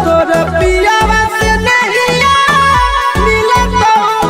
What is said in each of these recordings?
तोर पियावा से नहीं मिले तो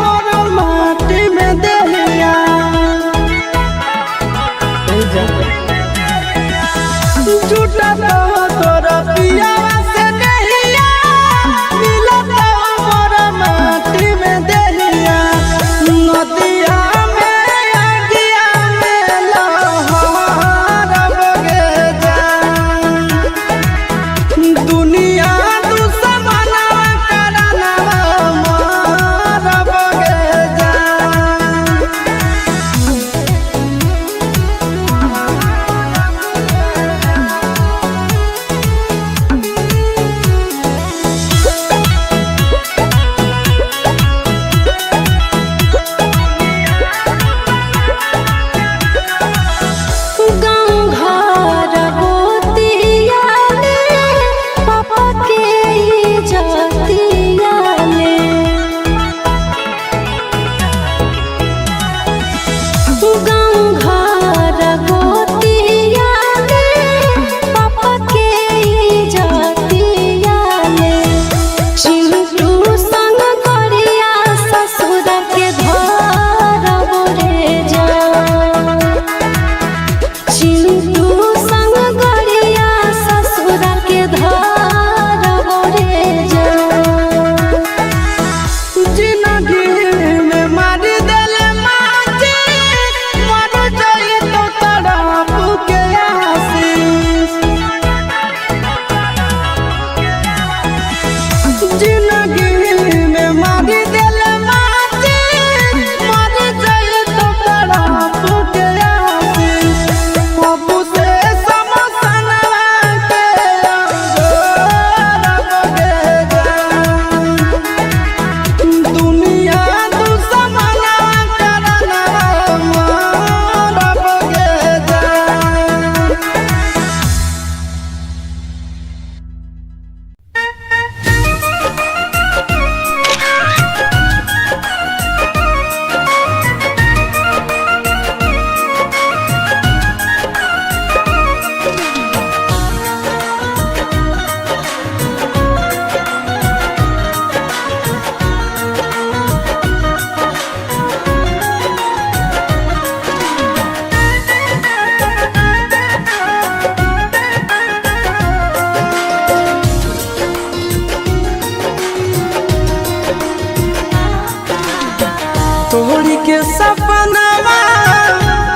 के सपनावा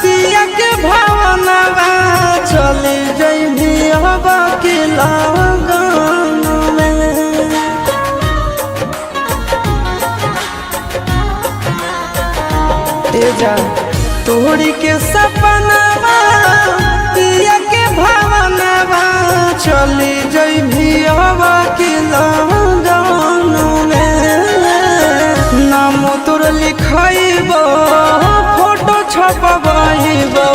पिया के भावनावा चले जइबी अब के लगन में। तेजा तोड़ी के सपनावा पिया के भावनावा चले जइबी अब के लगन में। नाम तोर लिखइबो फोटो छपबइबो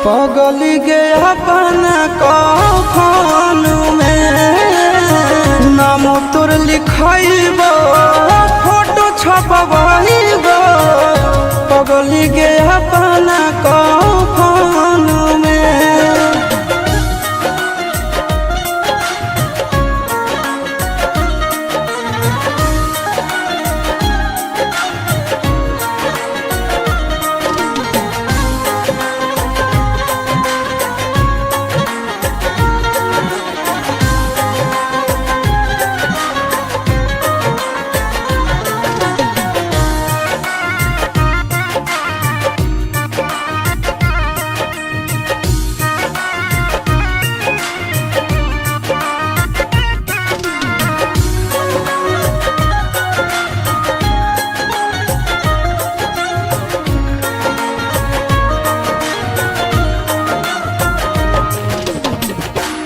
पगली गे अपना कफन में। नाम तोर लिखइबो फोटो छपबइबो पगली गे अपना कफन में।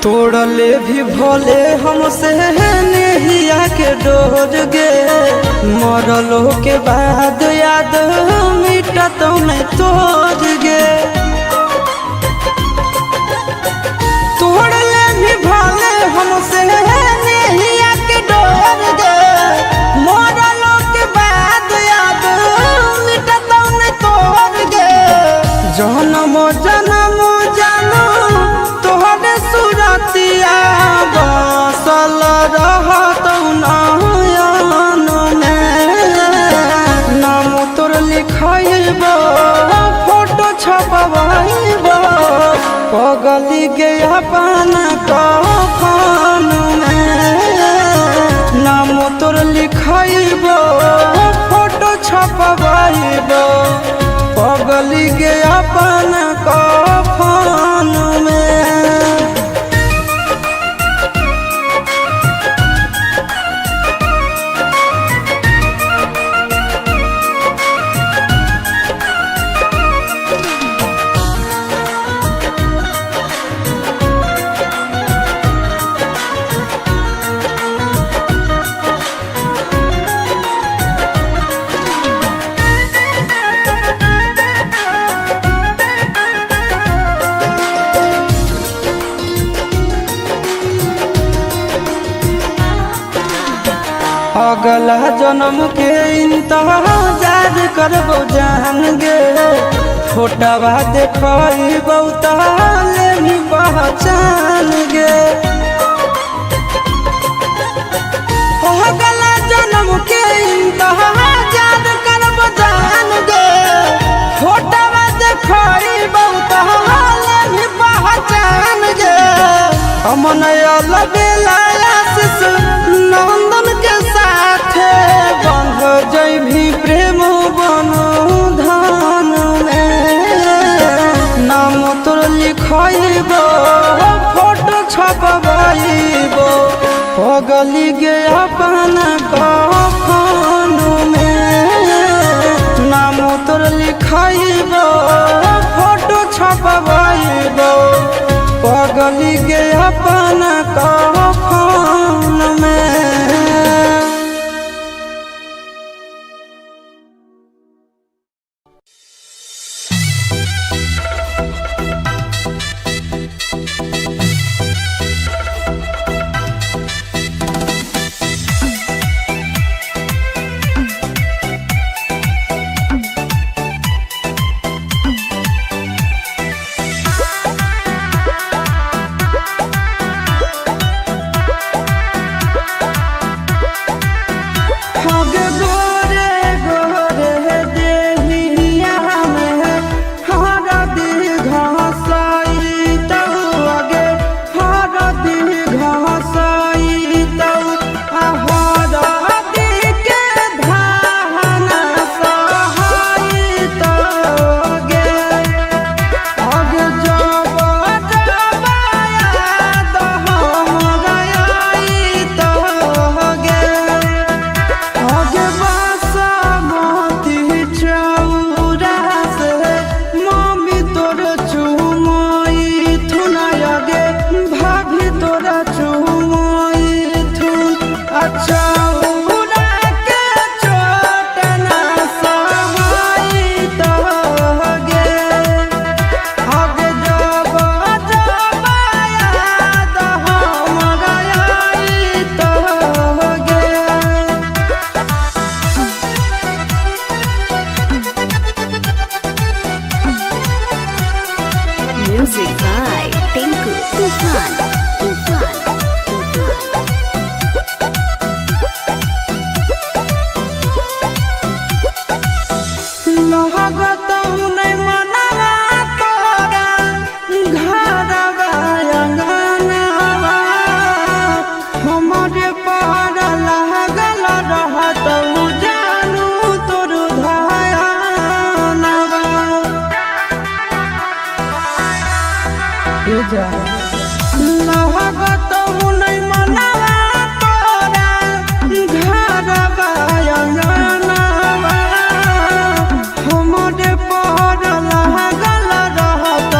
तोड़ले भी भोले हमसे नहिया के डोर गे मरलो के बाद याद मिटत नहीं तोड़ गे। तोड़ले भी भोले हमसे नहिया के डोर गे मरलो के बाद याद मिटत नहीं तोड़ गे। जन्म जन्म जानू तोहरे सुरतिया बसल रहत नयन में। नाम तोर लिखइबो फोटो छपबइबो पगली गे अपना कफन में। नाम तोर लिखइबो फोटो छपबइबो पगली गे अपना कफन में। अगला जन्म के इंतजार करबो जान गे फोटवा देखइबो ताले भी पहचान गे। अगला जन्म के इंतजार करबो जान गे फोटवा देखइबो ताले भी पहचान गे। अमन अलबेला आशीष नंदन के साथे बंध जइभी प्रेम बंधन में। नाम तोर लिखइबो फोटो छपबइबो पगली गे अपना कफन में। नाम तोर लिखइबो फोटो छपबइबो पगली गे अपना कफन में। लगत नहीं मनवा तोरा घरवा अंगनवा हमारे पर लागल रहत जानू तोर धयानवा लगत नहीं मनवा तोरा घरवा अंगनवा हमारे पर लागल रहत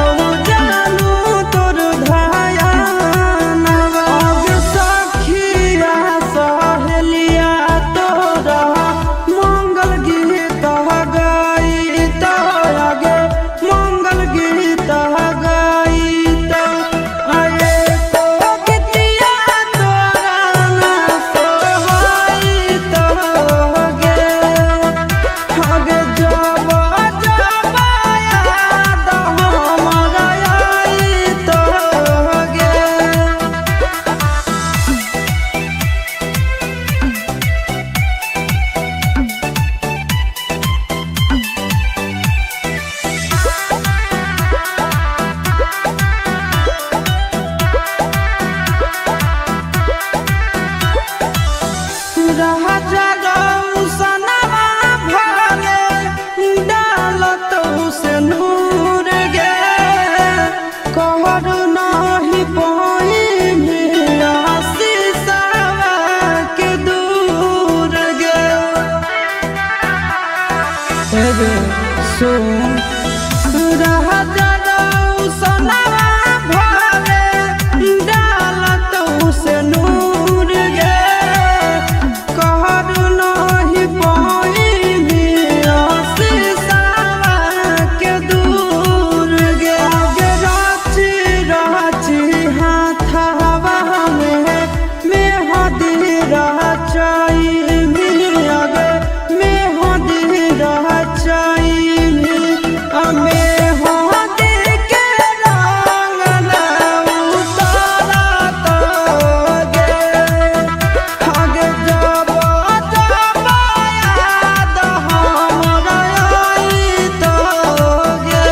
जानू तोर धयानवा सखिया सहेलिया तोरा मंगल गीत गईत आगे मंगल गीत गईत आए तो गीतिया तोरा ना सोहईत गे आगे जब जब याद हमरा आईत गे राजा गौसनवा भरे डालत से नूर गे कहर नाही पाई आशीषवा के दूर गे सुन राजा गौसनवा भरे डालत से नूर गे कहर नाही पाई आशीषवा के दूर गे आगे राची राची हाथवा में मेहदी रचाई आगे मेहदी रचाई मेहदी के रंग ना उतारत गे आगे जब जब याद हमरा आईत गे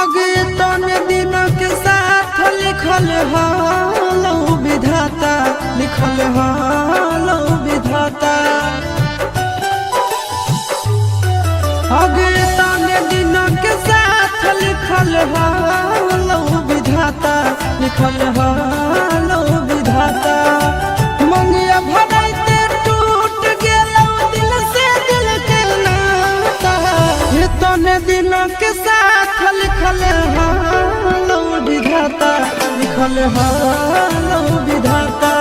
आगे तने दिन के साथ लिखल हालो विधाता लिखल हालो विधाता आगे तने दिन के साथ लिखल हालो विधाता लिखल हालो विधाता मंगिया भराइते टूट गेलो दिल से दिल के नाता ये तने दिन के साथ लिखल हालो विधाता लिखल हालो विधाता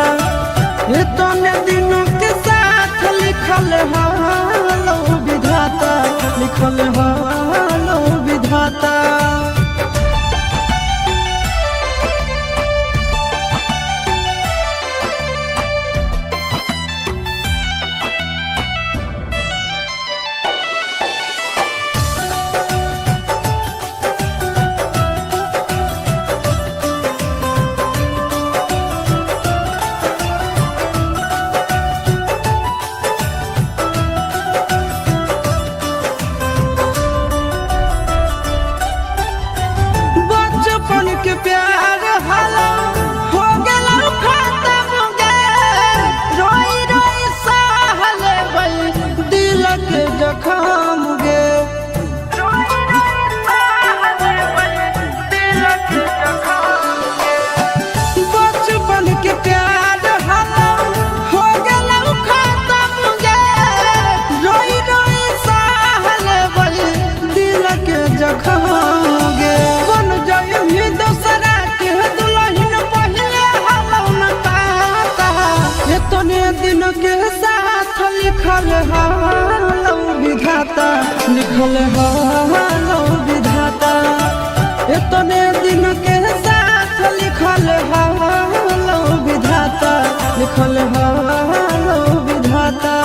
ये तने दिन के साथ लिखल हालो विधाता लिखल हालो विधाता लिखल हालो विधाता लिखल हालो विधाता इतने दिन के साथ लिखल हालो विधाता लिखल हालो विधाता।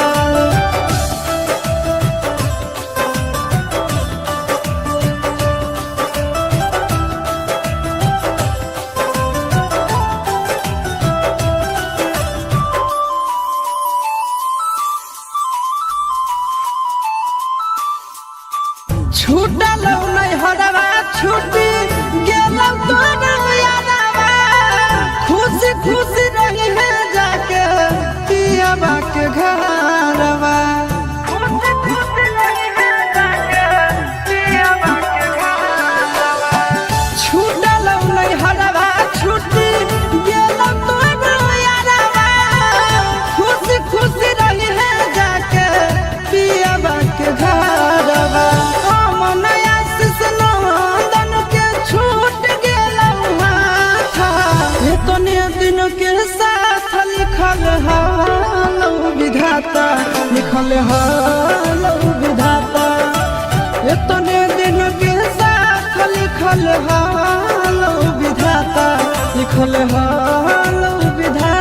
छूटल नहीं हरवा छुट्टी गेलौ तोर यारवा। खुशी खुशी रही है जाके पियाबा के घरवा। खुशी खुशी रही है जाके पियाबा के घरवा। छूटल नहीं हरवा छुट्टी गेलौ तोर यारवा। खुशी खुशी रही है जाके पियाबा के घरवा। के साथ लिखल हालो विधाता, लिखल हालो विधाता। इतने दिन के साथ लिखल हालो विधाता, लिखल हालो विधाता।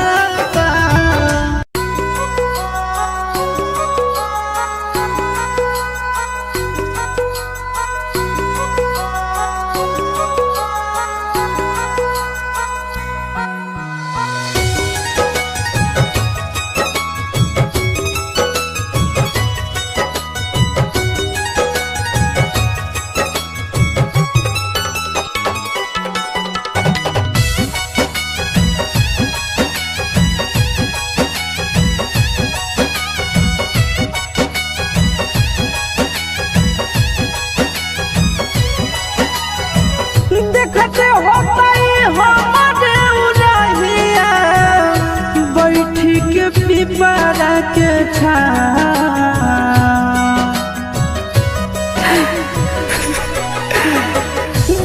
देखते होतई हमारे उरहिया बैठी के पिपरा के छाँव।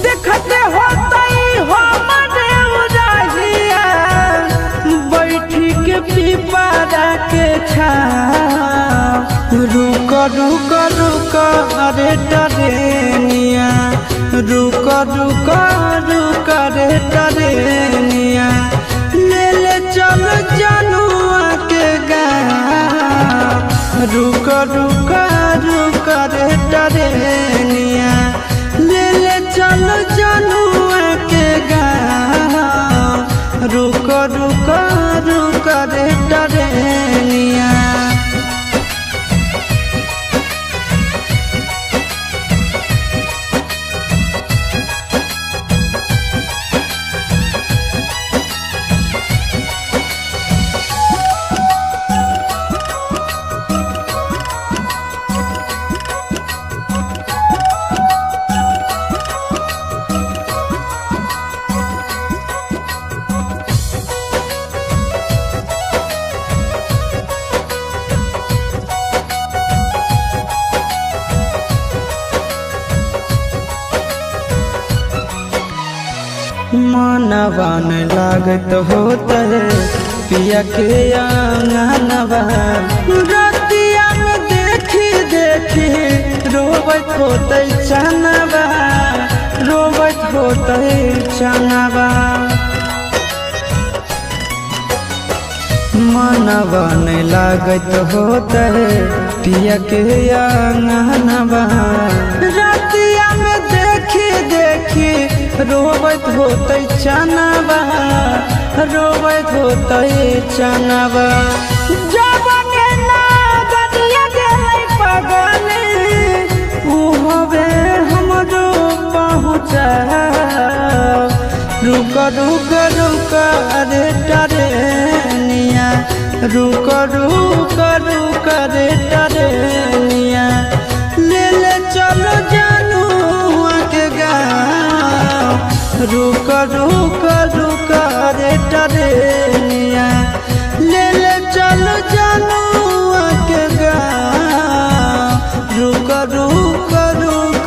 देखते होतई हमारे उरहिया बैठी के पिपरा के छाँव। रुक रुक रुक अरे डरेनिया, रुक रुक रुक रे डरेनिया। ले ले चल जनुआ के गाँव। रुक रुक रुक रे डरेनिया। ले ले चल जनुआ के गाँव। रुक रुक रुक रे डरेनिया। मनवा न लागत होता है पिया के आंगनवा। रतिया में देखी देखी रोबत होते चनवा, रोबत होते चनवा। मनवा न लागत होता है पिया के आंगनवा। रतिया में देखी देखी रोबत होते चनवा, रोबत होते चनवा। जब ना बदिया गेलै पगले उ हवे हमरो पहुँचा। रुक रुक रुक रे डरेनिया, रुक रुक रुक रे डरेनिया। ले ले चलो जनुआ के गाँव। रुक रुक रुक रे डरेनिया। ले ले चलो जनुआ के गाँव। रुक रुक रुक।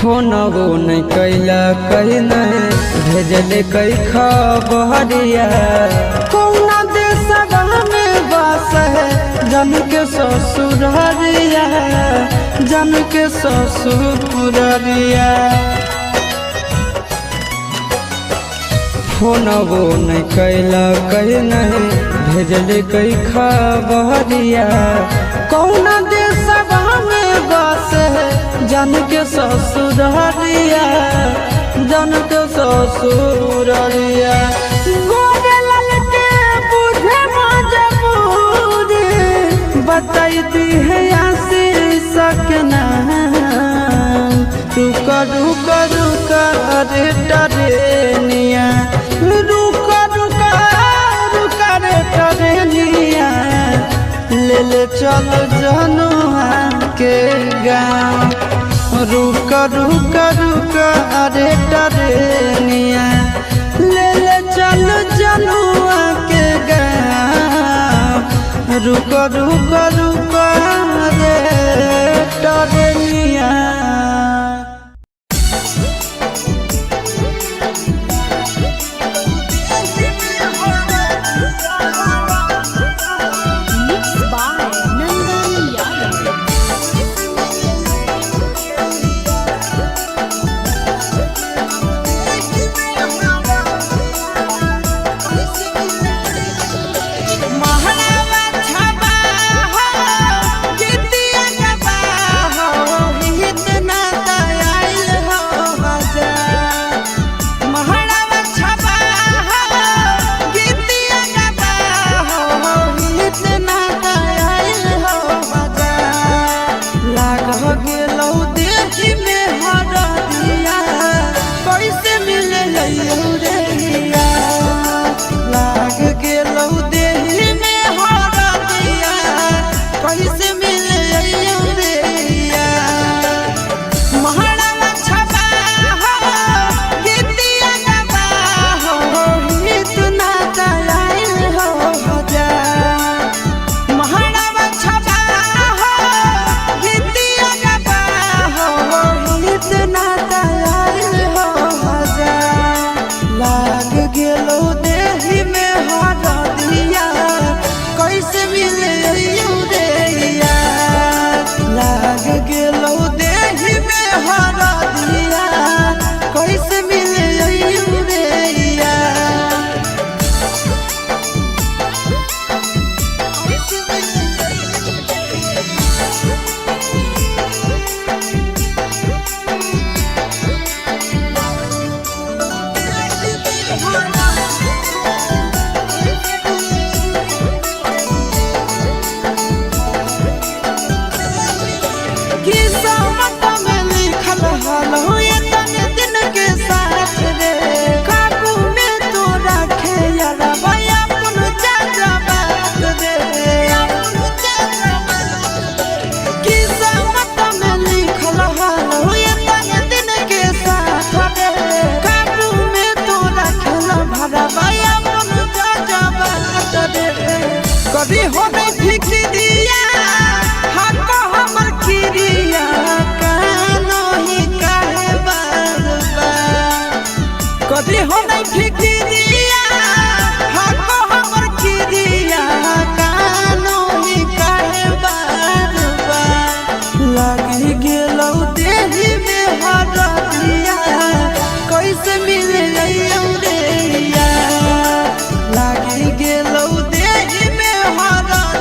फोनबो नहीं कैला कहीं नहीं भेजले कई खबरिया कौना देशवा में बस है जन के ससुररिया जन के ससुररिया फोनबो नहीं कैला कहीं नहीं भेजले कई खबरिया कौना देशवा में बस है जन के ससुररिया जन के ससुररिया गोरे ललके बुझे मजबूरी बताई दी है आशीष सकना रुका रुका रुका रे टरेनिया रुका रुका रुका रे टरेनिया ले ले चल जनुआ के गाँव रुका रुका रुका रे टरेनिया ले ले चल जनुआ के गाँव रुका रुका रुका रे टरेनिया। कभी हो नहीं फिक्रिया हको हमर खिरिया कानो ही काहे बार बार कभी हो नहीं फिक्रिया हको हमर खिरिया कानो ही काहे बार बार लगी गेलौ देही में हरदिया कैसे मिले रहियो रे यार लगी गेलौ देही में हरदिया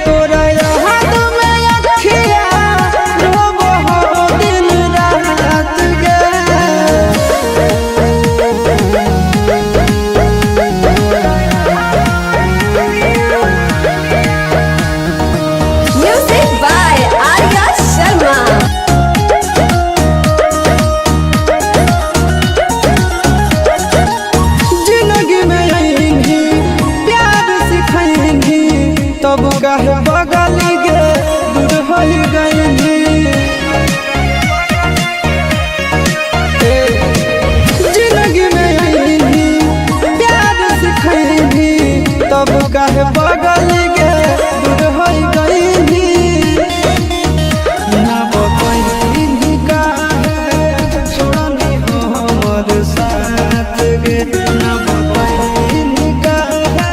तोरा याद में अखिया रोबो हो दिन रात गे। Music by Arya Sharma. जिंदगी में आएंगी प्यार सिखाएंगी तब कहे बगल गे दूर हो गएंगी। जिंदगी में आएंगी प्यार सिखाएंगी तब कहे बगल गे दूर हो गएंगी। ना बतैनी काहे छोड़नी हो हमर साथ गे। ना बतैनी काहे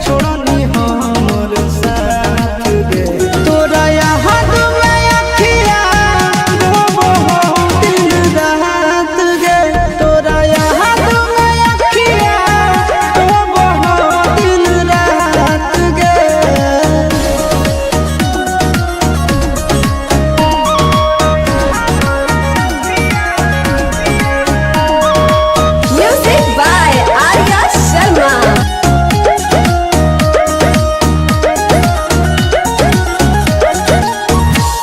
छोड़नी हो हमर साथ गे। तोरा याद में अखिया रोबो हो दिन रात गे। तोरा याद में अखिया रोबो हो दिन रात गे। Music by Arya Sharma.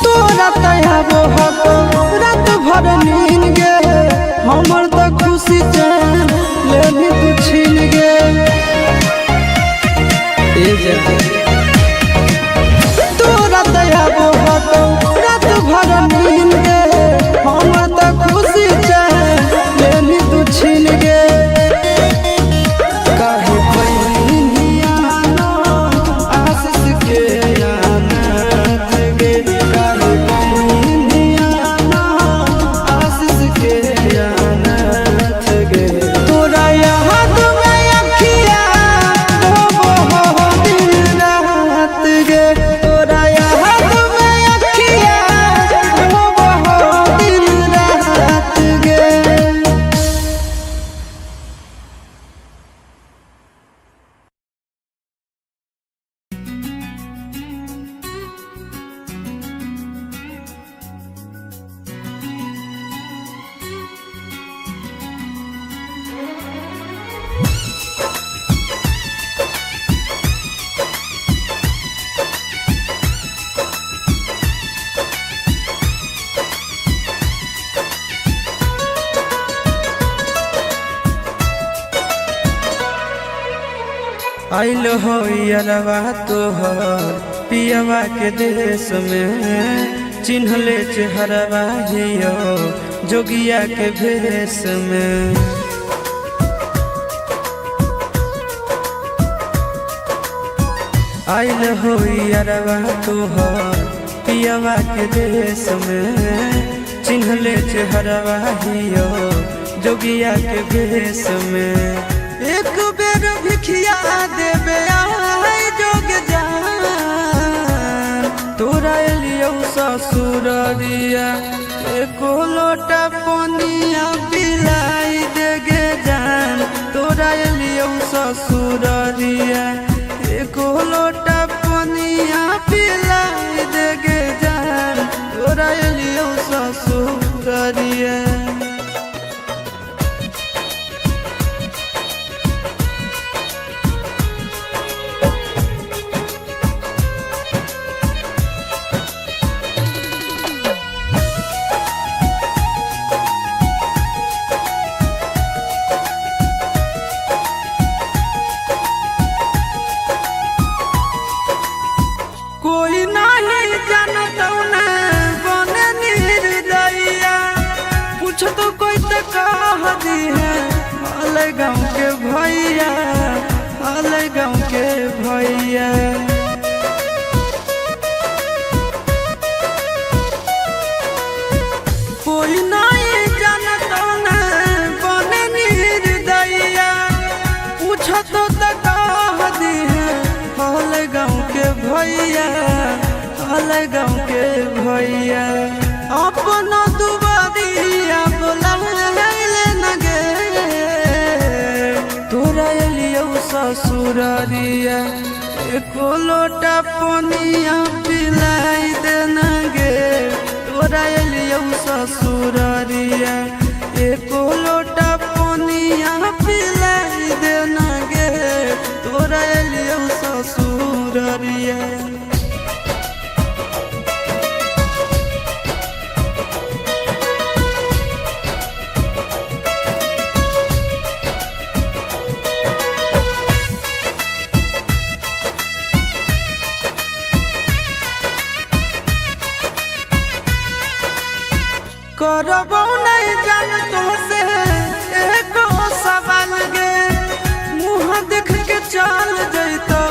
तोरा तयाबो हको रात भर नींद गे हमर त खुशी चैन लेनी तू छीन गे। तोरा तयाबो हको रात भर नींद गे हमर त खुशी चैन लेनी तू छीन गे। काहे पहिनिया ना आशीष के अनाथ गे। काहे पहिनिया ना आशीष के अनाथ गे। तोरा याद में अखिया रोबो हो दिन रात गे। तोरा याद में अखिया रोबो हो दिन रात गे। आइल हो यरवा तोहर पियवा के देश में चिन्हले चेहरवा हियो जोगिया के भेष में। आइल हो यरवा तोहर पियवा के देश में चिन्हले चेहरवा हियो जोगिया के भेष में। एक बेर भिखिया देबे आय जोग जान तोरा एलियौ ससुररिया एको लोटा पनिया पिलाई देगे जान। तोरा एलियौ ससुररिया एको लोटा पनिया पिलाई देगे जान। तोरा एलियौ ससुररिया। कोई नहीं जानता ना बने निर्दयिया पूछ तो कोई तो कह दी है हाले गाँव के भैया हाले गाँव के भैया। कोई नहीं जानता ना बने निर्दयिया पूछ तो कह दी है हाले गाँव के भैया हाले गाँव के भैया। अपना दुबारिया बोला न गे तोरा एलियौ ससुररिया एको लोटा पनिया पिलाई देना गे तोरा एलियौ ससुररिया एको लोटा पनिया पिलाई देना गे तोरा एलियौ ससुररिया करबो नहीं जान तो से एको सवाल गे मुँह देख के चल जैतो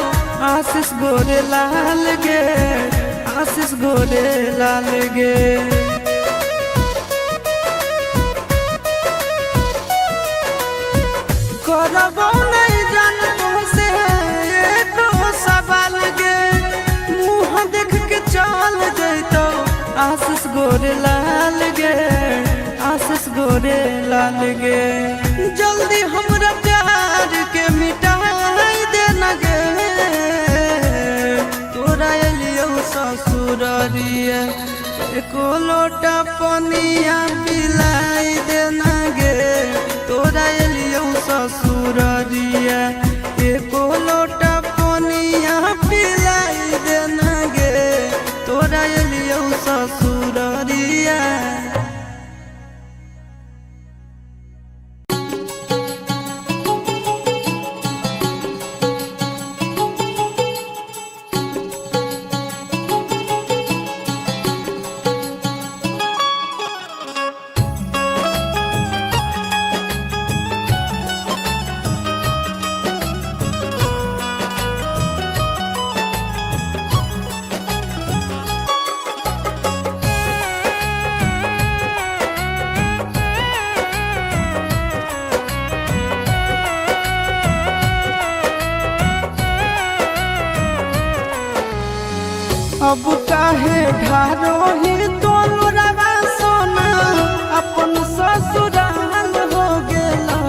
आशीष गोरे लाल गे आशीष गोरे लाल गे करबो नहीं जान तो से एको सवाल गे मुँह देख के चल जैतो आशीष गोरे लाल गे आशीष गोरे लाल गे जल्दी हमरा प्यार के मिटाई देना गे तोरा एलियौ ससुररिया एको लोटा पनिया पिलाई देना गे तोरा एलियौ ससुररिया एको लोटा पनिया पिलाई देना गे तोरा एलियौ ससुररिया अब काहे ढारो ही तोलरवा सोना अपन ससुराल हो गेला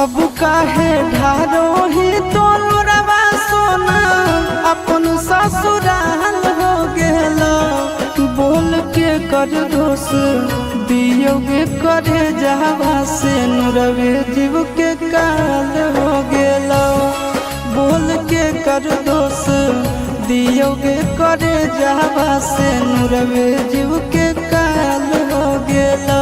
अब काहे ढारो ही तोलरवा सोना अपन ससुराल हो गेला बोल के कर दोष दियोगे करे जावा से नुरवे जीव के काल हो गेला बोल के कर दोष दियोगे करे जावा से नुरवे जीव के काल हो गेला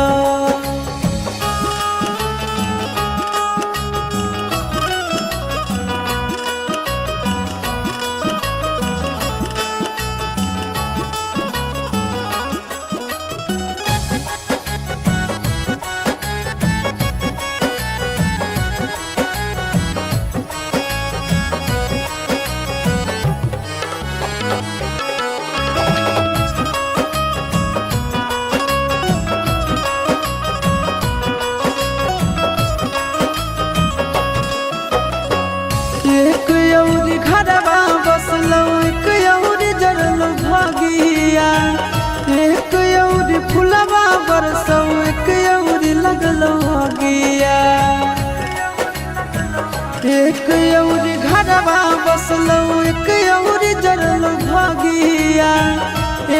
फुलवा बरसौ एक औरी लगलो गिया एक औरी घरवा बसलो एक औरी जरलो भागिया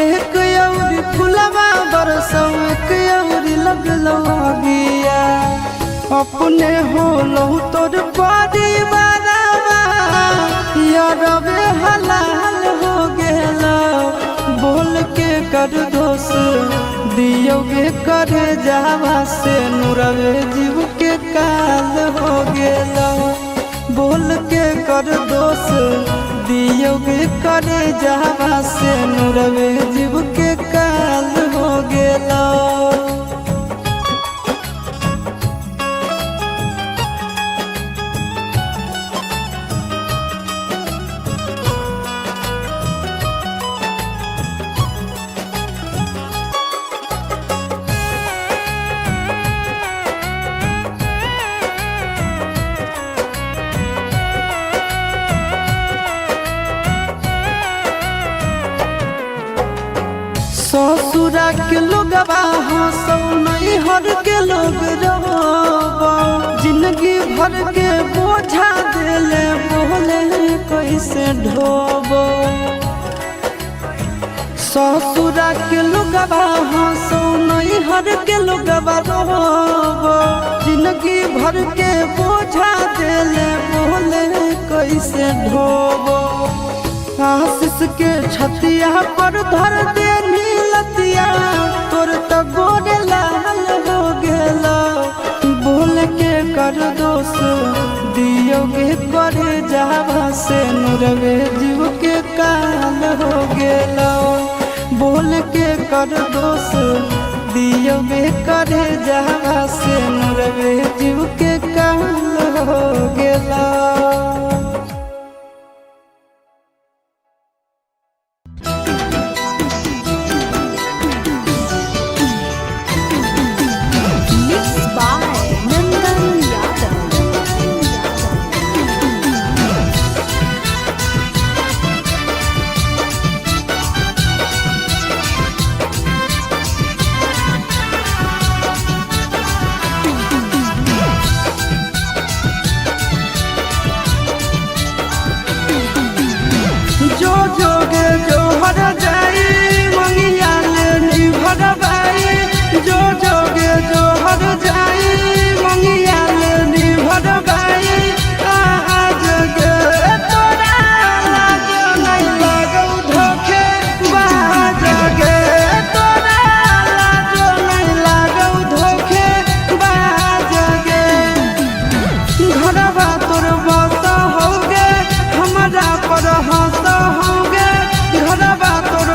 एक औरी फुलवा बरसौ एक औरी लगलो गिया अपने होलो तोर परिवारवा यारवे हलाल हो गेला बोल के कर दोष दियोगे करे जावा से नुरवे जीव के काल हो गेला बोल के कर दोष दियोगे करे जावा से नुरवे जीव के काल हो गेला ससुरा के लोगवा हंसौ नहीं हर के लोग रोब जिंदगी भर के बोझा दिले बोले कैसे ढोबो। ससुरा के लोगवा हंसो नैहर के लोगवा रोबो। जिंदगी भर के बोझा दिले बोले कैसे ढोबो। आशीष के छतिया पर धर दे नीलतिया तोर तो गोरे लाल हो गेला। बोल के कर दोष दियोगे करे जावा से नुरवे जीव के काल हो गेला। बोल के कर दोष दियोगे करे जावा से नुरवे जीव के काल हो गेला। Mixed by Nandan Yadav. जो जोगे जो हर जाई मंगिया ले भर बाई। जो जोगे जो हर जाई मंगिया ले भर बाई। आज गे तोरा लाजो नहीं लागो धोखे बाज गे तोरा लाजो नहीं लागो धोखे बाज गे। घरवा तोर बस होगे हमरा पर हंस होगे। घरवा तोर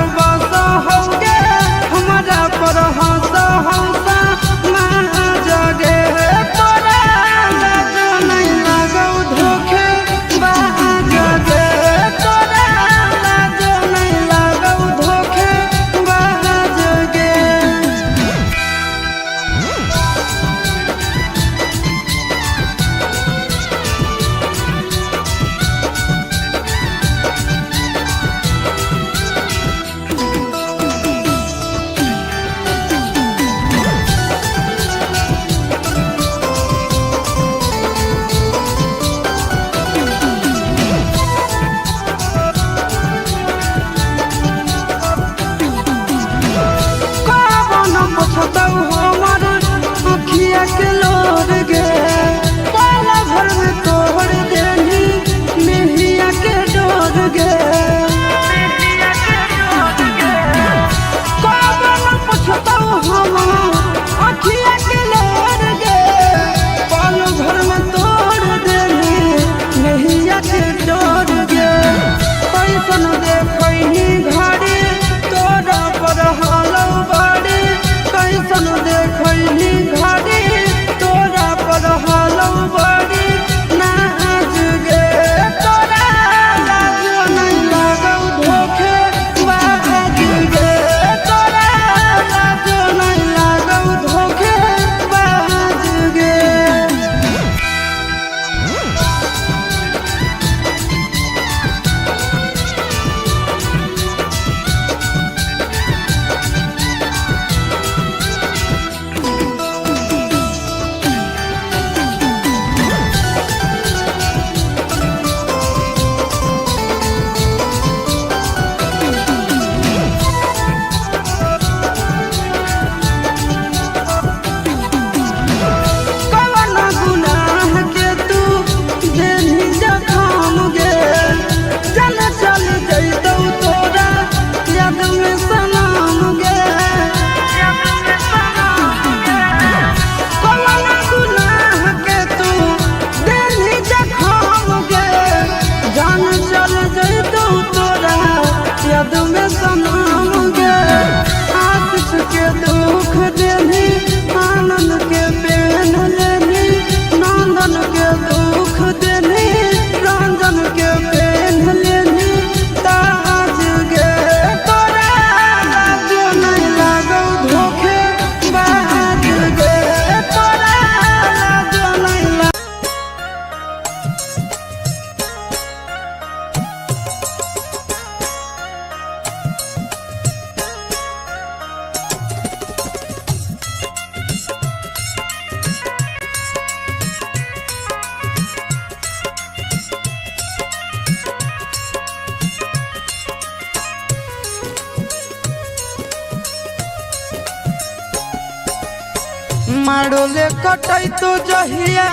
मारोले कटई तो जहिया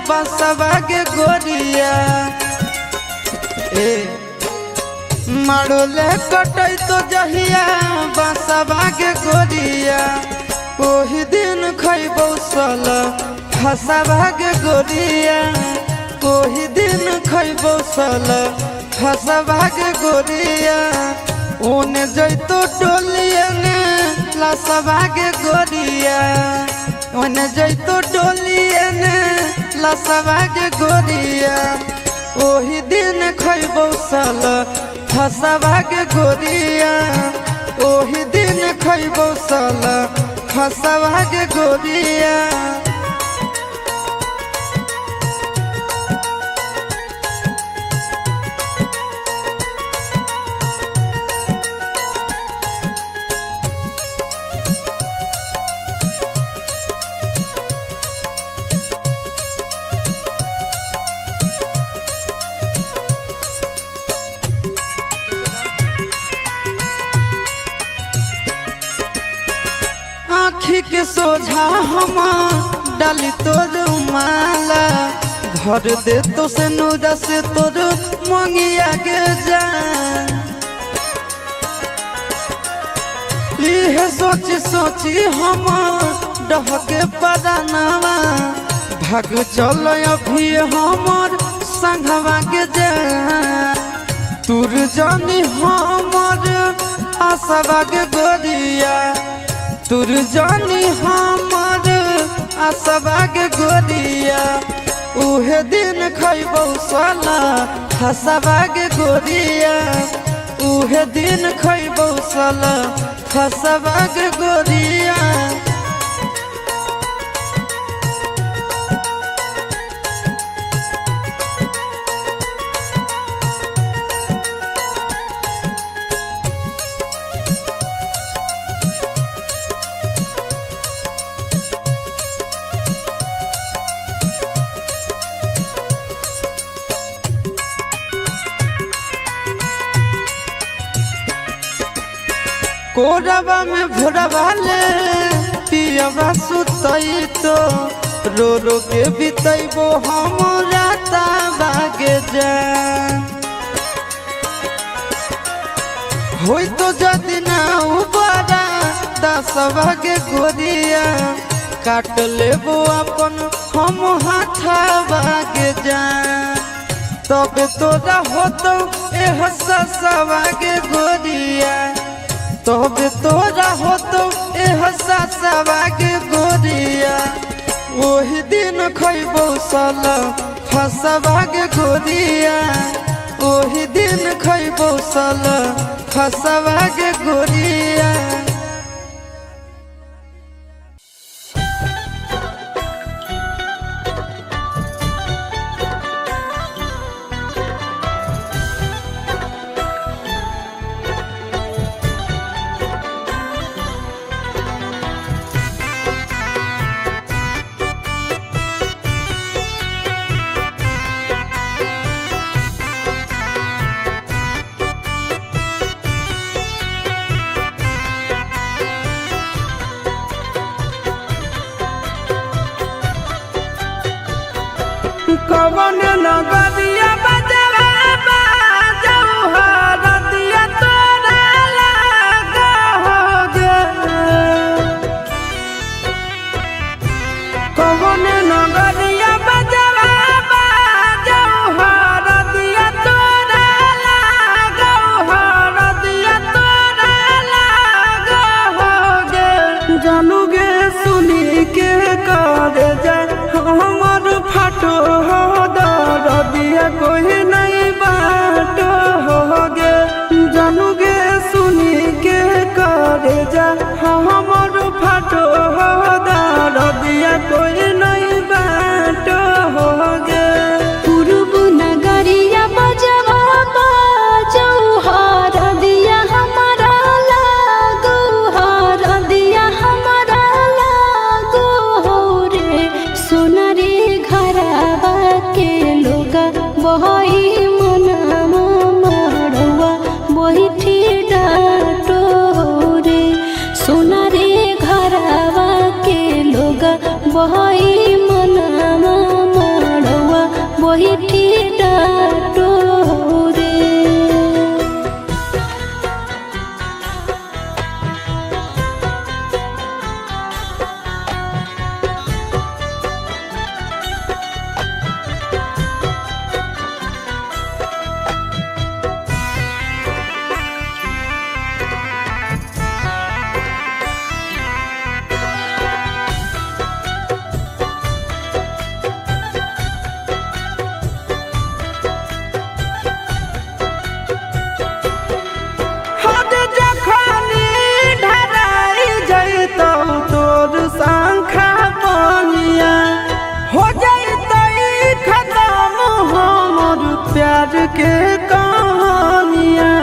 बसवा के गोरिया मारोले कटई तो जहिया बसवा के गोरिया ओही दिन खैबौ सल फसवा के गोरिया ओही दिन खैबौ सल फसवा के गोरिया ओने जैतो डोलिया ने लसवा के गोरिया ओने जैतो डोलिया ने लसवा के गोरिया ओही दिन खैबौ सल फसवा के गोरिया ओही दिन खैबौ सल फसवा के गोरिया आँखी के सोझा हम डाली तोर माला भर दे तो से नूरा से तोर मंगिया के जान इहे सोची सोची हम डहके परानावा भाग चल अभी हमर संघवा के जान तुर जानी हमर आसवा के गोरिया तुर जानी हमर आसवा के गोरिया उहे दिन खैबौ साला फसवा के गोरिया उहे दिन खैबौ साला फसवा के गोरिया कोरबा में भोरबा ले पियबा सुतई तो रो रो के बितैबो हमरा ताबा के जान होई तो जदि ना उबारा दसवा के गोरिया काट लेबो अपन हम हाथवा के जान तब तोरा होतो एह ससवा के गोरिया तब तोरा होतो एह ससवा के गोरिया ओही दिन खैबौ सल फसवा के गोरिया ओही दिन खैबौ सल फसवा के गोरिया कवन नगरिया बजवा बाजऊ हरदिया तोरा लागा हो गे कवन नगरिया बजवा बाजऊ हरदिया तोरा लागा हरदिया तोरा लागा हो गे जानू गे सुनी के कर जा हमर फाटो हो दरदिया प्यार के कहानियाँ।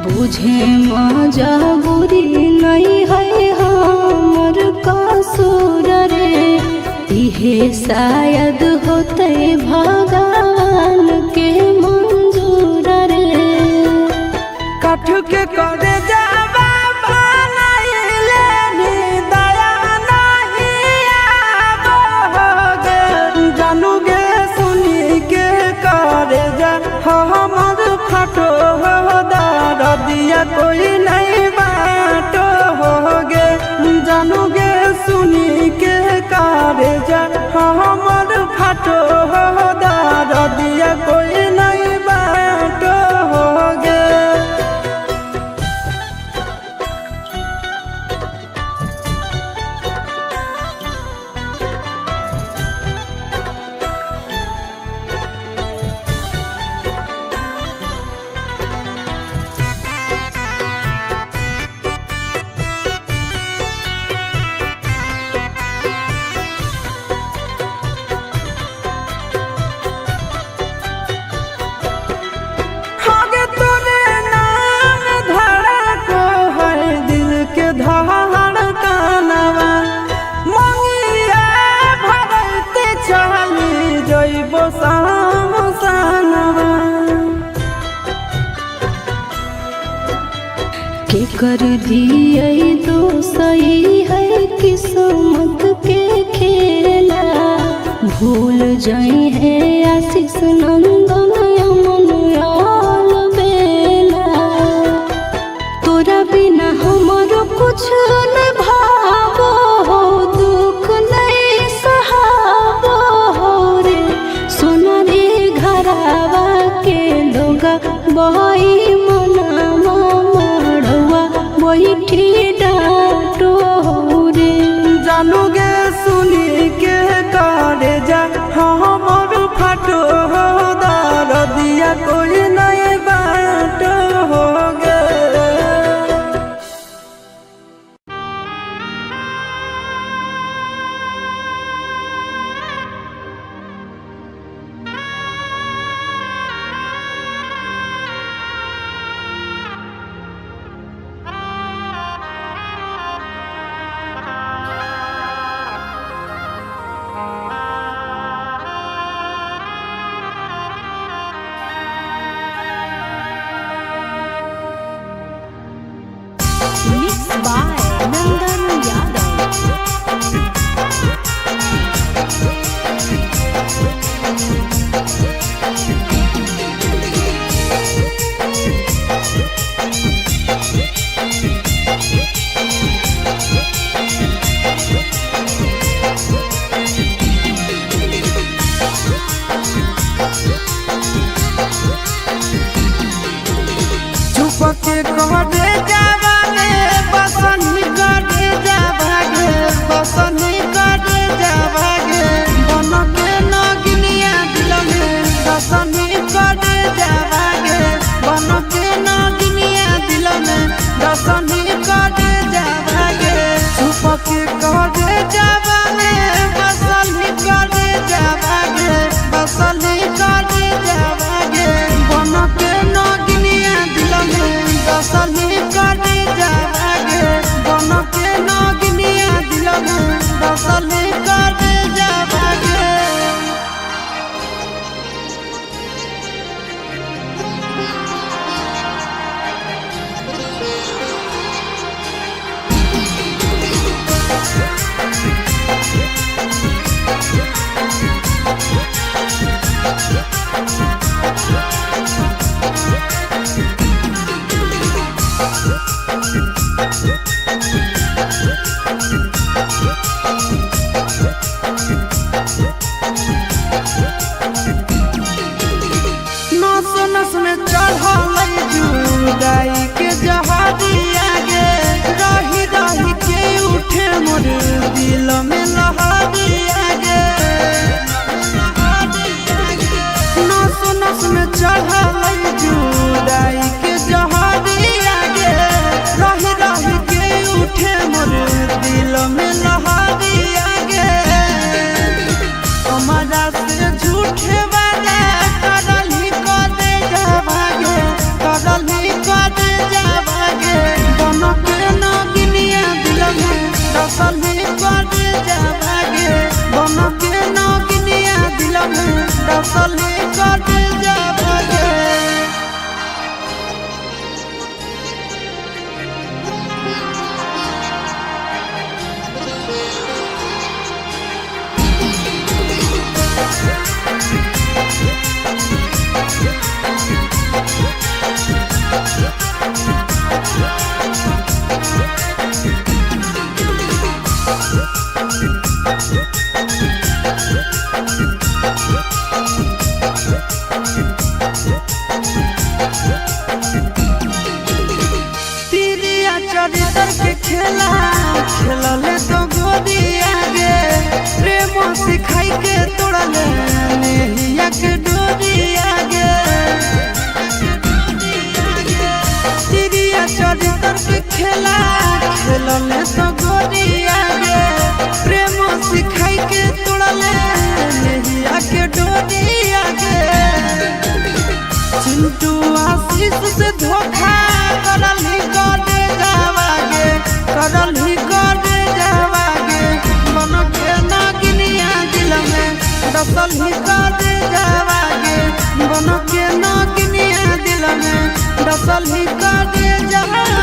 बुझे मजबूरी नहीं है हमर कसूर रे, इहे शायद होते भगवान के मंजूर रे। कठ के करे जावा बनाइले नी दया नहीं आबोगे, जानू गे सुनी के करे जा हमर फटो दिया कोई नहीं बाटो होगे, जानू गे सुनी के करे जा हमर फटो दिया कोई नहीं बाटो होगे। के कर दिए तो सही है किस्मत के खेला, भूल जाई है आशीष नंदन अमन बेला। तोरा बिना हमारो कुछ न भावो हो, दुख नहीं सहावो हो रे। सोना रे घरावा के लोगा बही मनावा मड़वा बैठी डाटो रे। जानू गे सुनी के करे जा हमर फटो दिया कोई नहीं बाटो होगे। Mixed by Nandan Yadav. चुप के करे जावा ने बसनी करे जावा गे, बसनी करे जावा गे, बन के नगनिया दिल में बसनी करे जावा गे, बन के नगनिया दिल में बसनी करे जावा गे। चुप के करे जावा ने बसनी करे जावा गे, बसनी करे जावा गे, बन के नगनिया दिल में बसनी करे जावा गे, बन के नगनिया दिल में बसनी करे जावा गे। नस नस में चढ़ल जुदाई के जहादिया गे, रही रही के उठे मोर दिल में लहरिया गे। नस नस में चढ़ल जुदाई के जहादिया गे, रही रही के उठे मोर दिल में लहरिया गे। हमारा खेवाला करली कदे जा भागे करली कदे जा भागे दोनों के नगिनिया दिल में डसली कदे जा भागे दोनों के नगिनिया दिल में डसली कदे जा भागे। चरित्र के खेला खेलले तो गोदी आगे प्रेम सिखाई के तोड़ले नेहिया के डोरी आगे तिरिया चरित्र के खेला खेलले तो गोदी आगे प्रेम सिखाई के तोड़ले नेहिया के डोरी आगे चिंटू आशीष से धोखा करली कदे जावागे करली कदे जावागे मन के नगिनिया दिल में डसली कदे जावागे मन के नगिनिया दिल में डसली कदे जावागे।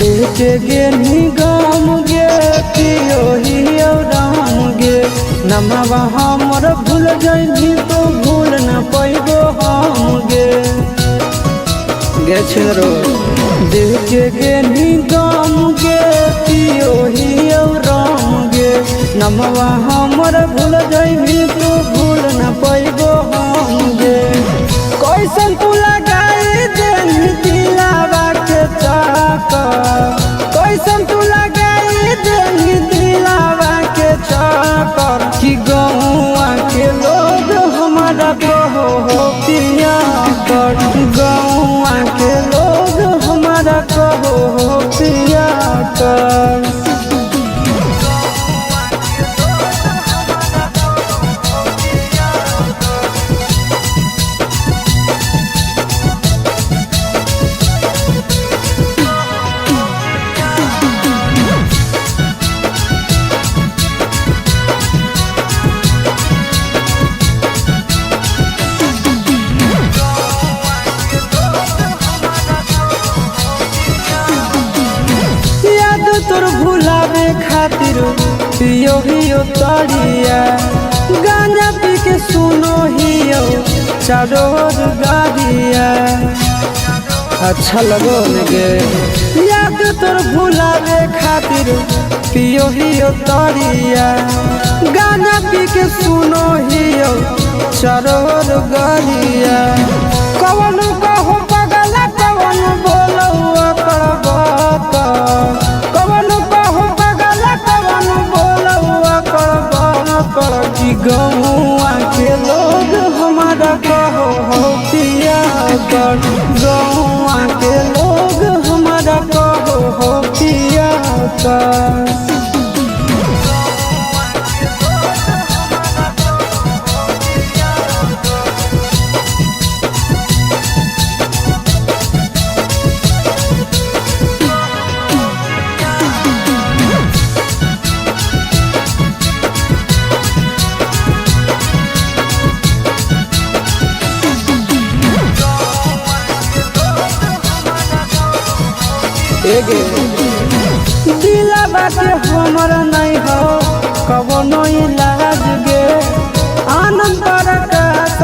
बेटे गे निगम गे पियो ही राम गे नमवा हमर भूल जाइबी तो भूल न पैबो हम गे गे छरो बेटे गे निगम गे पियो ही राम गे नमवा हमर भूल जाइबी तो भूल न पैबो हम गे कैसन तू लगाई देनी दिलावा के चाका कैसन तू लगाई देनी दिलावा के चाकर कि गौआ के लोग हमारा कहो हो पिया कर गौआ के लोग हमारा कहो हो पिया कर। तोर भुलावे खातिर पियो हियो तरिया गांजा पी के सुनो हियो चारो गाड़िया अच्छा लगो गे याद तोर भुलावे खातिर पियो हियो तरिया गांजा पी के सुनो हियो चारो गाड़िया कवन कहो पगला कवन बोलो गौआ के लोग हमारा कहो हो पिया कर गौआ के लोग हमारा कहो हो पिया कर। दिलावा के हमर नहीं हो कवनो इलाज गे आनंद प्रकाश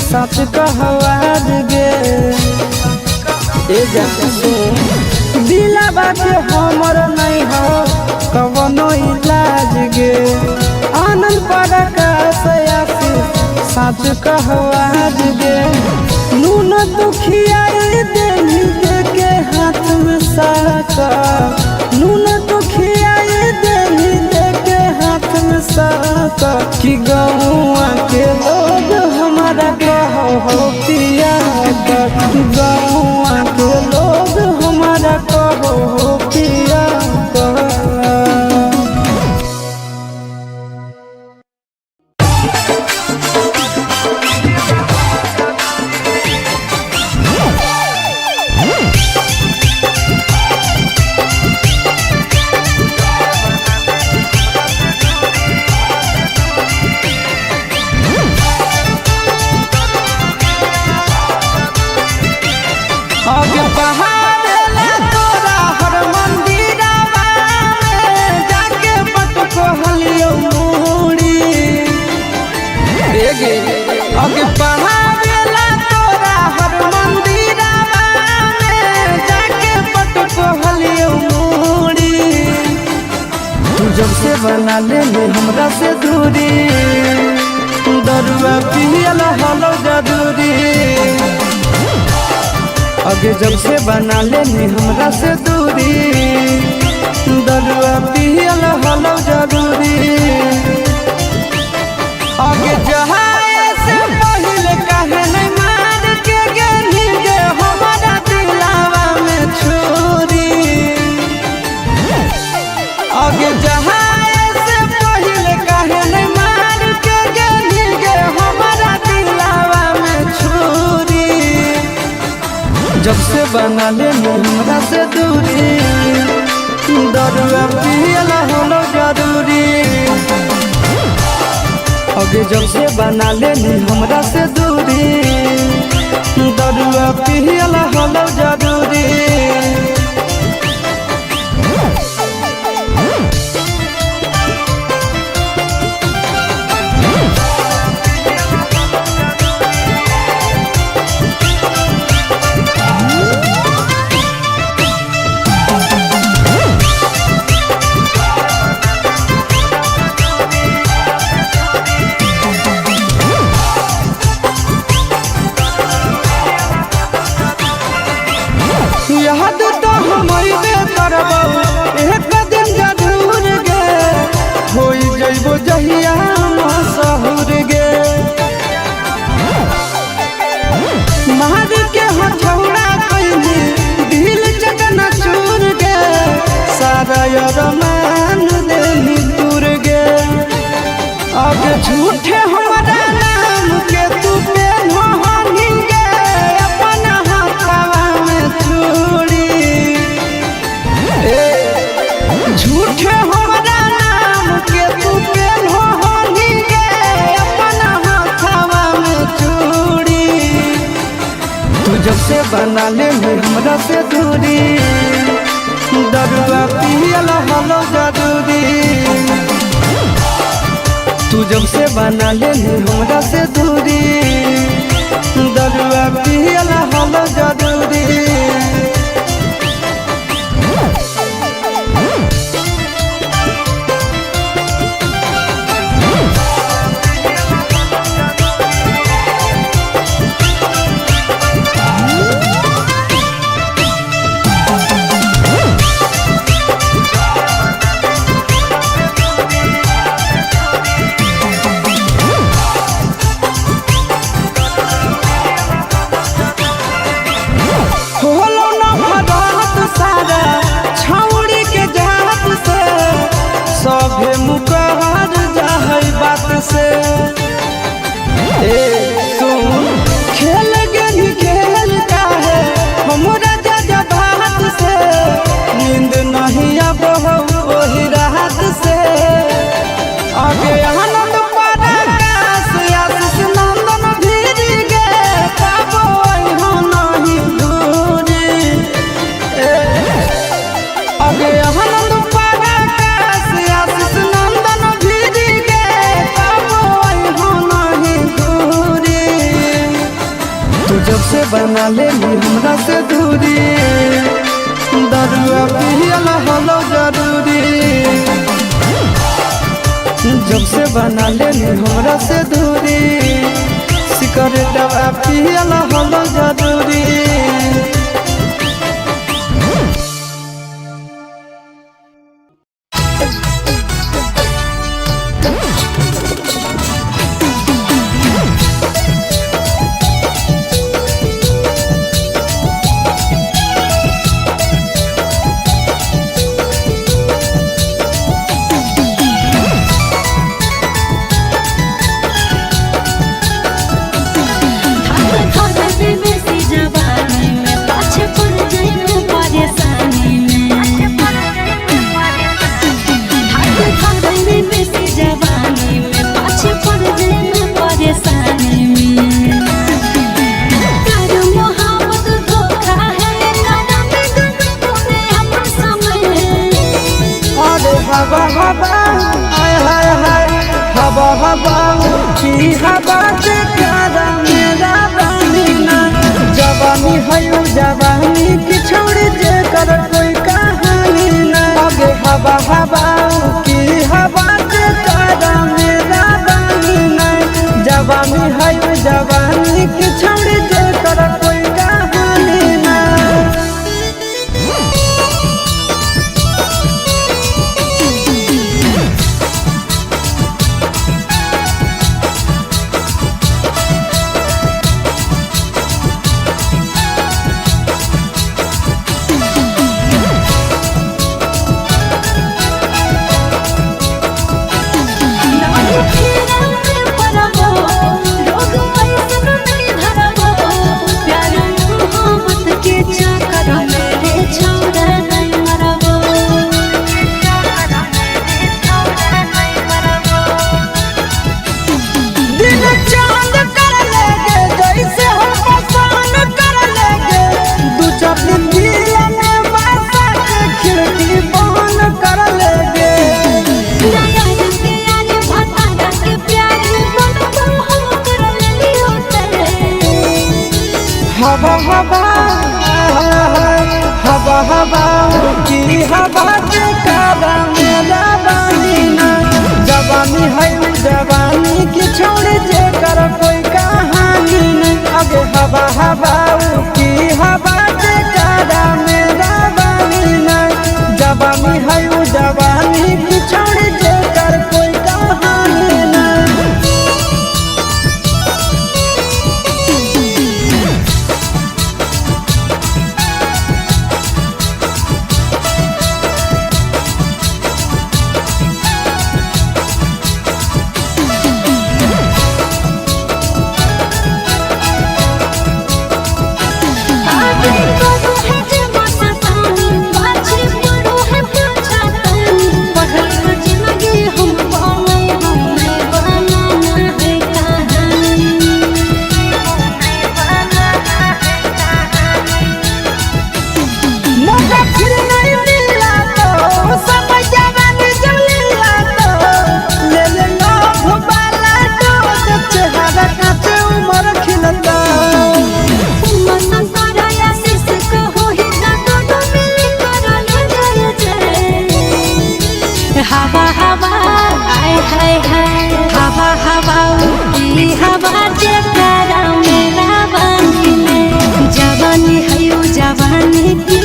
सच कहवाज गे दिलावा के हमर नहीं हो कवनो इलाज गे आनंद प्रकाश साँच कहो आज गे नून तो खियाई देनी दे के हाथ में साका नून तो खियाई देनी दे के हाथ में साका कि गौआ के लोग हमारा कहो हो पिया का गौआ के लोग हमारा कहो हो पिया का। आगे बहारेला तोरा हर मंदिरवा में जाके पटको हलियो मूड़ी गे आगे बहारेला तोरा हर मंदिरवा में जाके पटको हलियो मूड़ी तू जब से बना ले हमरा से दूरी दरुआ पियला हलो जदूरी आगे जब से बना लेनी हमरा से दूरी दरुआ पियला हलो जदूरी आगे जहाए से पहले कहे नहीं मार के गेली गे हमारा दिलावा में छुरी आगे जहाए से पहले कहे नहीं मार के गेली गे हमारा दिलावा में छुरी जब से बना लेनी हमरा से दूरी दरुआ पियला हलो जदूरी आगे जब से बना लेनी हमरा से दूरी दरुआ पियला हलो जदूरी। याद तो हम करबो एक दिन जरूर गे होई जइबो जहिया मसहुर गे मार के हथौड़ा कैली दिल चकना चूर गे सारा अरमान देनी दूर गे अब झूठे हमारा नाम के तू पेन हनी गे अपन हाथवा में चूड़ी झूठे हमारा नाम के तू पेन हनी गे अपन हाथवा में चूड़ी तू जब से बना ले हमरा से दूरी दरुआ पियला हलो जदूरी तू जब से बना ले हमरा से दूरी दरुआ पियला हलो जदूरी। होलो न भरत सारा छौड़ी के जात से सभे मुकहर जाहई बात से सुन खेल गेली खेल काहे हमरा जा भात से नींद नहीं अब वही रात से आगे आनंद पराकाश आशीष नंदन धीर गे पाबो हो नहीं दूरी आगे आनंद पराकाश आशीष नंदन धीर गे पाबो हो नहीं दूरी तू जब से बना ले हमरा से दूरी दरुआ पियला हलो जरूरी जब से बना ले हमरा से दूरी है जवानी की छौड़ी जेकर कोई कहानी ना। हवा हवा हवा हवा की हवा के काबा मेरा बानी ना। जवानी है जवानी की छौड़ी जेकर कोई कहानी नहीं। अगे हवा हवा की हवा के काबा मेरा बानी ना। जवानी है जवानी की छौड़ी जेकर कोई कहानी नहीं। हवा हवा आय हाय हाय हवा हवा की हवा जेकरा मेरा बानी में। जवानी है जवानी की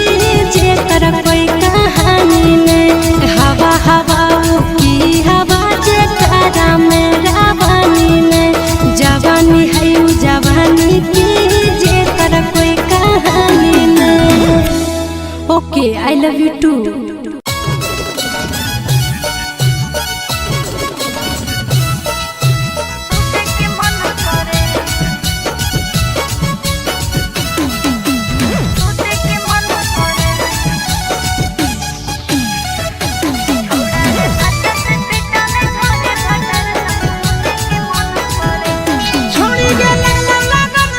जेकरा कोई कहानी नहीं। हवा हवा की हवा जेकरा मेरा बानी में। जवानी है जवानी की जेकरा कोई कहानी नहीं। Okay I love you too. छौड़ी के लगलो लगन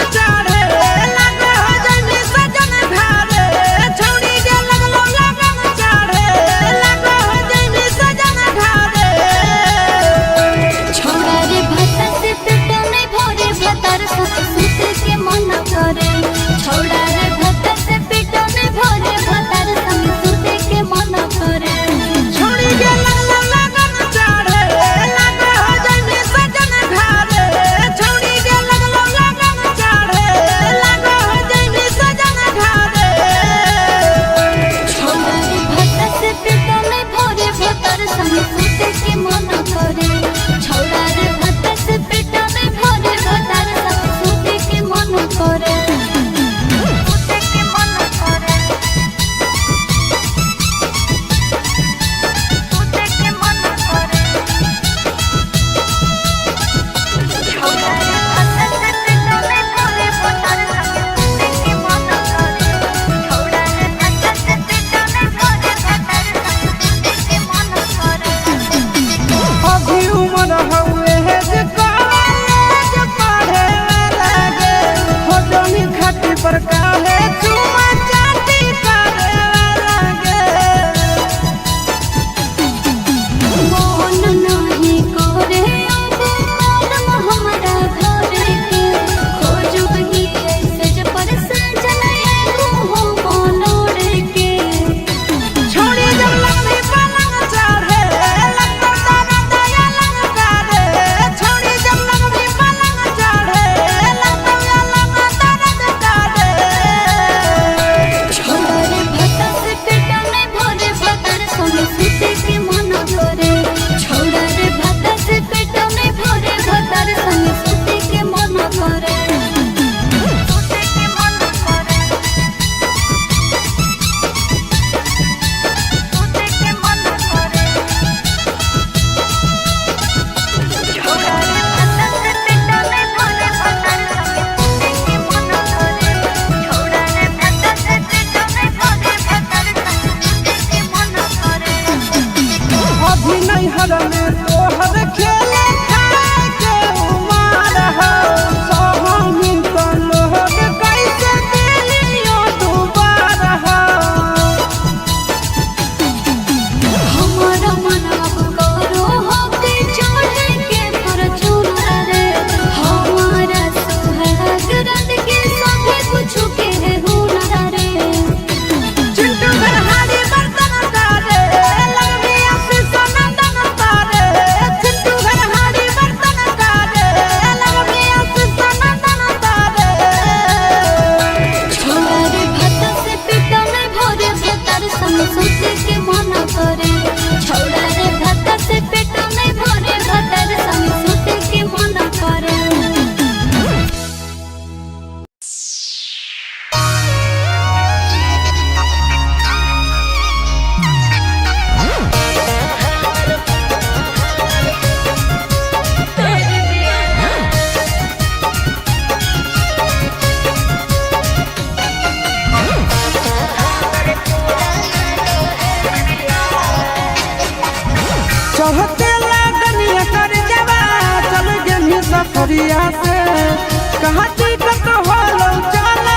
कहाँ टिकट होलो चला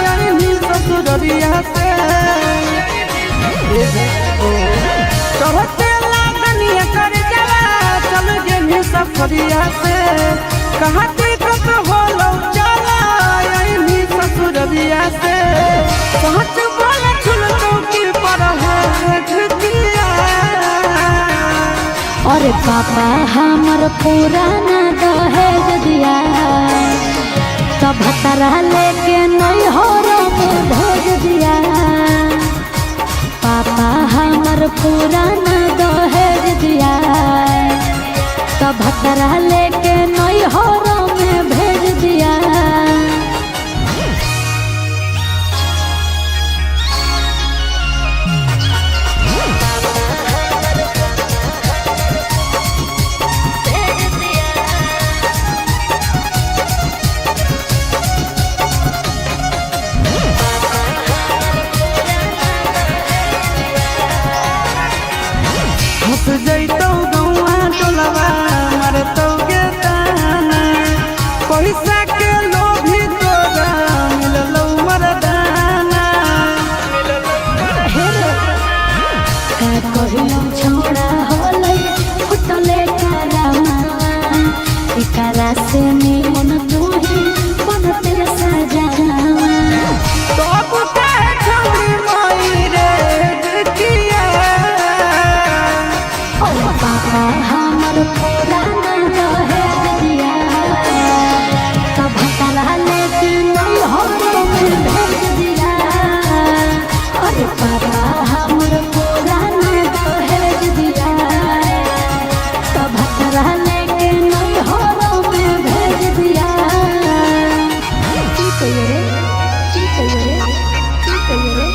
यही ससुररिया से कहते लागनिया कर जला चल गेली सफरिया से कहाँ टिकट होलो चला यही ससुररिया से पहुँच बोले छुलतो की पर है झुकिया। अरे पापा हमर पुराना दहेज दिया तब भतरा लेके नहीं हो में भेज दिया। पापा हमर पुराना दहेज दिया तब भतरा लेके नहीं हो में भेज दिया। जैतो गौआ टोलवा मरतो गे ताना पैसा के लोभी तोरा मिललो मरदाना। का कहियो छोड़ा होले फुटले करामा एकरा से निमन तोही बनते सजावा। तो काहे छोड़ी मोई रे दुखिया। पापा हमर पुराना दहेज दिया तब भतरा लेके नहीं हो में भेज दिया। अरे पापा हमर पुराना दहेज दिया तब भतरा लेके नहीं हो में भेज दिया। की कहिए रे की कहिए रे की कहिए रे।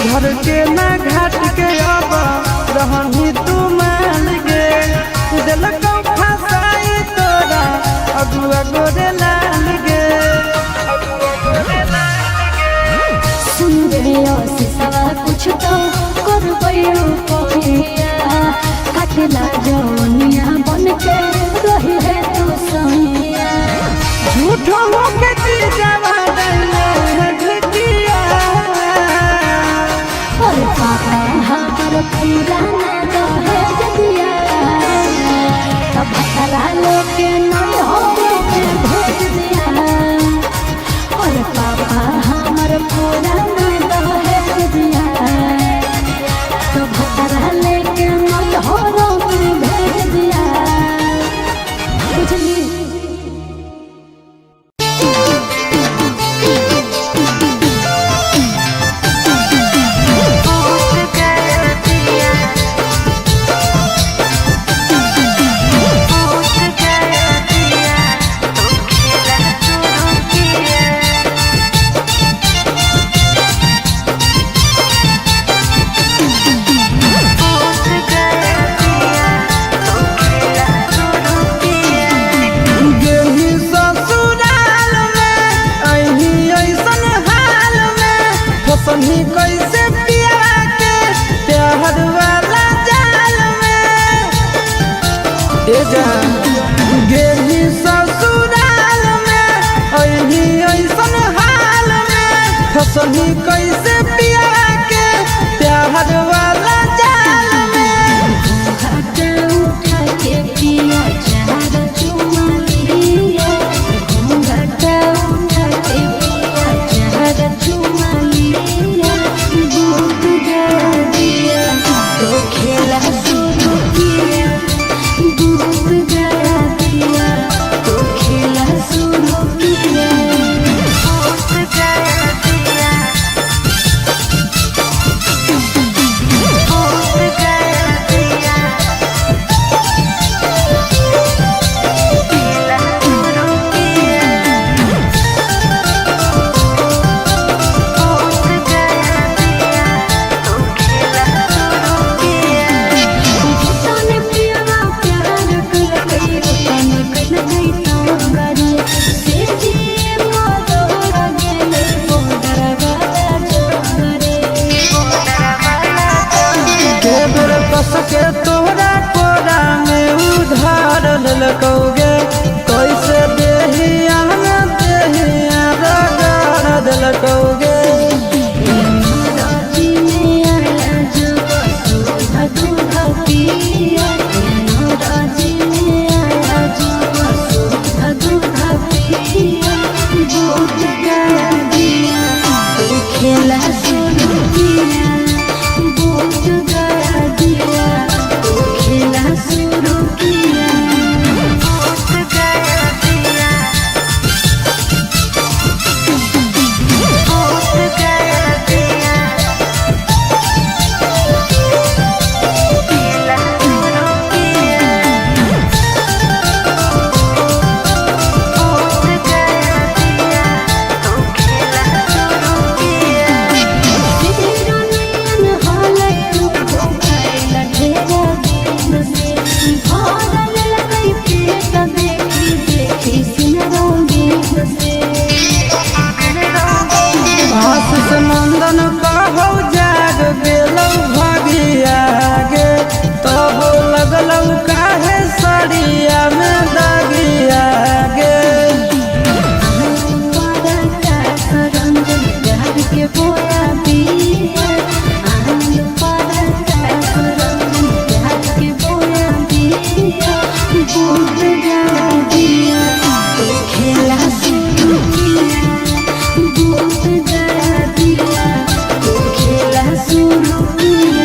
घर के ना घाट के अब रहनी तू मान गे दिलको फसाई तोरा अगुआ गोरे लाल गे। सुन रे सिसवा कुछ तो करबैयो कहिया काटला जौनिया बन के रही है तू सैया। झूठो होके जीजावा दैले झुकिया। अरे पापा हमर पुराना दहेज दिया तब भतरा लेके नहीं हो में भेज दिया। अरे पापा हमर पुराना दहेज दिया तब भतरा लेके नहीं हो में भेज दिया। बुझली गेली ससुराल में अही ऐसन हाल में फसनी कैसे पिया के प्यार वाला जाल में। ए जा गेली ससुराल में अही ऐसन हाल में फसनी कैसे पिया के प्यार वाला जाल में। घाटा उठा के पिया चार चुमा लिया घाटा उठा के पिया चार चुमा लिया। दूध गया दिया तो खेला शुरू किया दूध गया दिया तो खेला शुरू किया। दूध गया दिया भूत जगा दिया तो खेला शुरू किया, भूत जगा दिया तो खेला शुरू किया।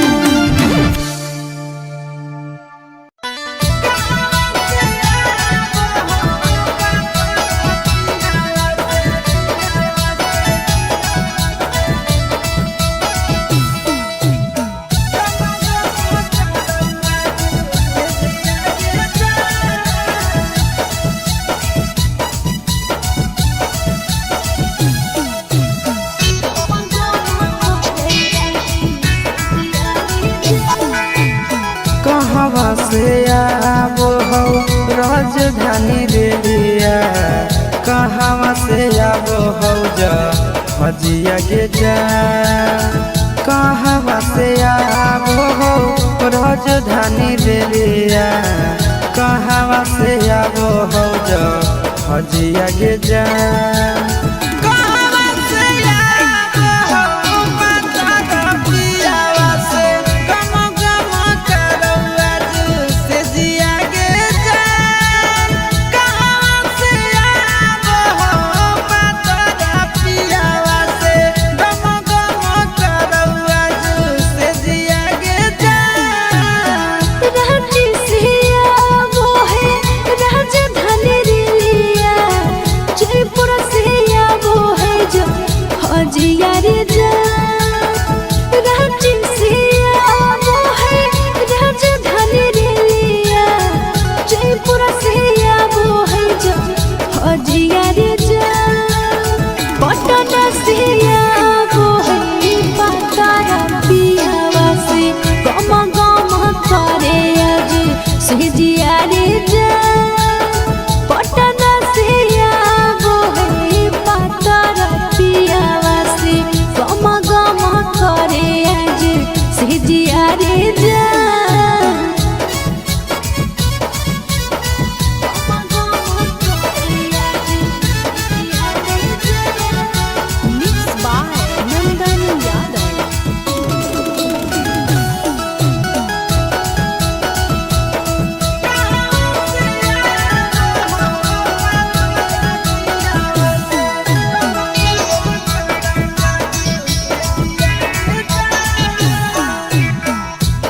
कहवा से आबो हो राजधानी रेलिया, कहवा से आबो हो जा हजिया के जा, कहवा से आबो हो राजधानी रेलिया, कहवा से आबो हो जा हजिया के जा।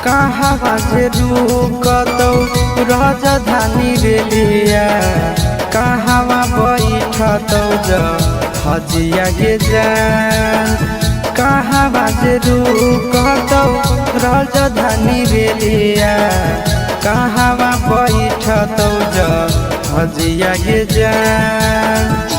कहवा से रुकतौ राजधानी रेलिया, कहवा बैठतौ जा हजिया के जान, कहवा से रुकतौ राजधानी रेलिया, कहवा बैठतौ जा हजिया के जान।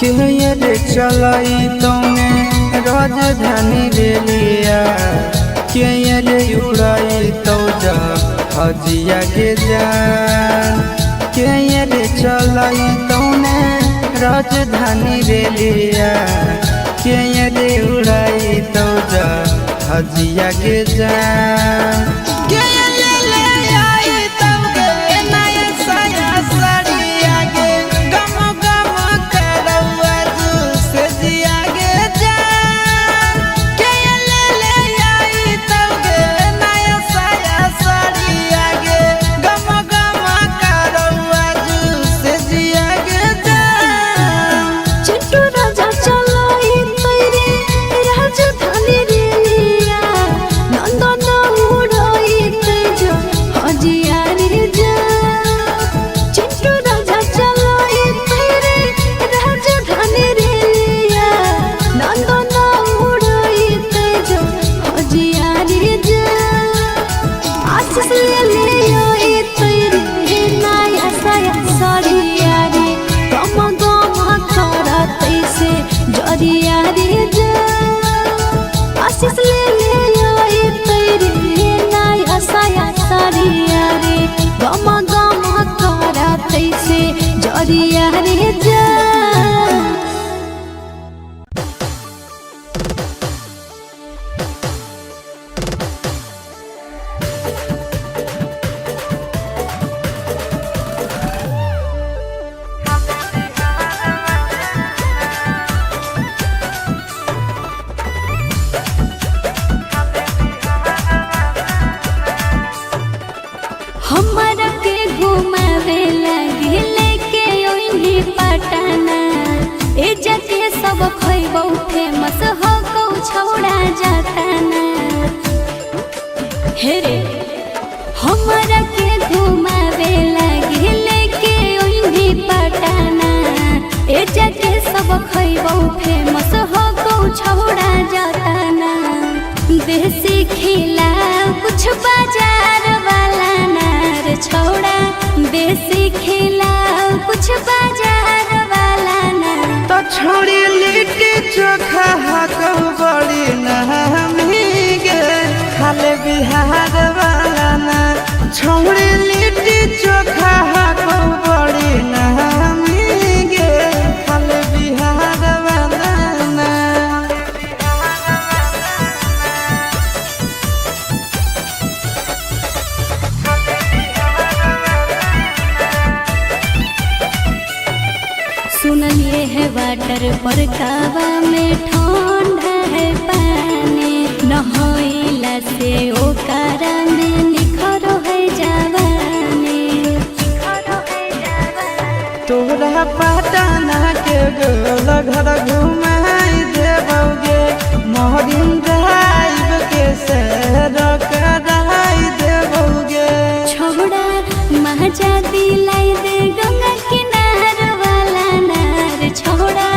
के चलाई तौने राजधानी रेलिया, के उड़ाई तो जा हजिया के जान, के चलाई तौने राजधानी रेलिया, के उड़ाई तो जा हजिया के जान के ले ले आई तब के नया साया साड़िया के गम गम करौआ से जिया के जान के ले ले आई तब के नया साया साड़िया के गम गम करौआ से जिया के जान चिट्टू राजा चलाई तैरे राजधानी रे लिया नंदन उड़ाई तेज हजिया रे जा चिट्टू राजा चलाई तैरे राजधानी रे लिया नंदन उड़ाई तेज हजिया रे जा आशीष ले आई तैरे नया साया साड़िया रे गम गम करते से जरिया रे जा आशीष ले आई तैरे नया साया साड़िया रे गम गम करते से जरिया रे जा हमरा के घुमावे लगे लेके ओइनी पटना ए जके सब खइबौ फेमस हो कौ छौड़ा जाताना हे रे हमरा के घुमावे लगे लेके ओइनी पटना ए जके सब खइबौ फेमस हो कौ छौड़ा जाताना देसी खिला कुछ बाजार वाला नार छौड़ा देसी खिला कुछ बाजार वाला नार तो छोड़ी लिट्टी चोखा हाको बड़ी नहमी गे खाले बिहार वाला ना छोड़ी लिट्टी चोखा हाको बड़ी नहमी गे खाले बिहार वाला ना सुनलिए है वाटर पर कावा में ठंडा है पानी नहइला से ओकरा में निखरो है जवानी तोरा पटना के गोल घर घुमाई देबोगे मोहरिन ड्राइव के सैर कराई देबोगे छोड़ा महजा दिलाई दे गंगा किनार वाला नार छोड़ा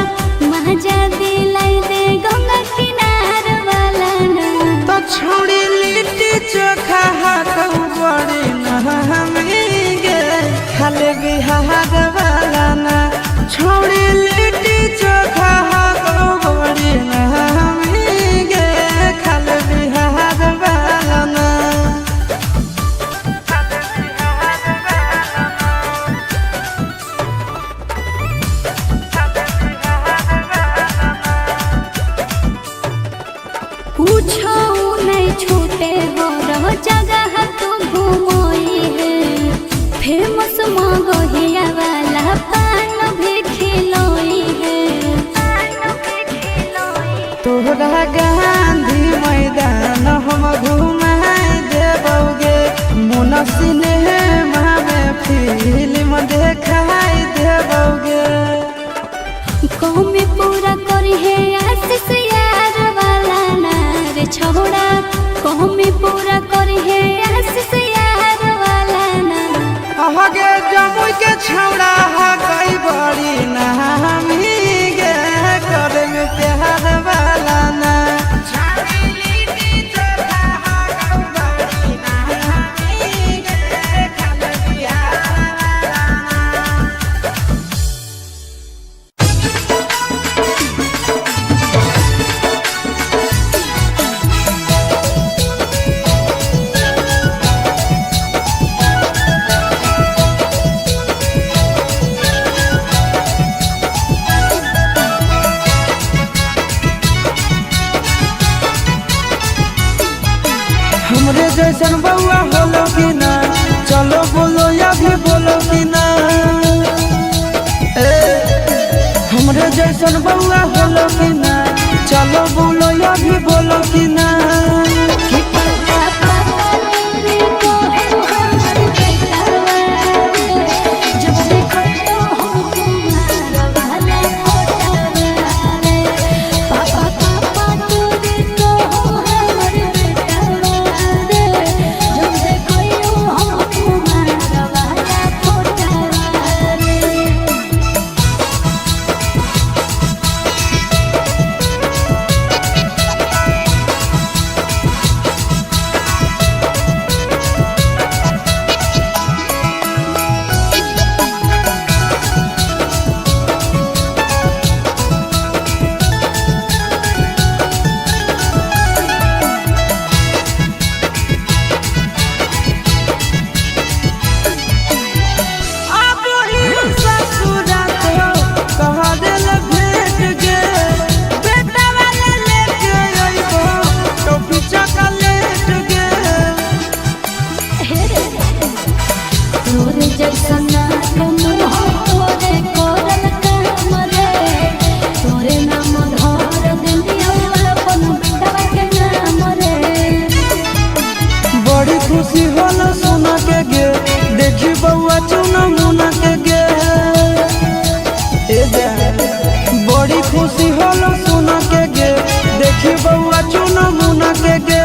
महजा दिलाई दे गंगा किनार वाला नार तो छोड़ी लिट्टी चोखा हाको बड़ी नहमी गे खाले बिहार वाला ना छोड़ी लिट्टी चोखा हाको बड़ी नहमी गे खाले बिहार वाला ना पूछो नहीं छूटे हो रहो जगह तू घूमोई है फेमस मगहिया वाला पान भी खिलोई है तोहरा गांधी मैदान हम घुमाई देबोगे मोना सिनेमा में फिल्म देखाई देबोगे कौमी पूरा करी है आशीष यार वाला नार छोड़ा कौमी पूरा करी है आशीष यार वाला नार आगे जमुई के छौड़ा हा कई बड़ी नहमी गे करे में प्यार वाला ना हमरे जैसन बउआ होलो कि ना, चलो बोलो अभी बोलो कि ना। हमरे जैसन बउआ होलो कि ना, चलो बोलो अभी बोलो कि ना। खुशी होला सोना के गे, देखी बउआ चुना मुना के गे। बड़ी खुशी होला सोना के गे, देखी बउआ चुना मुना के गे।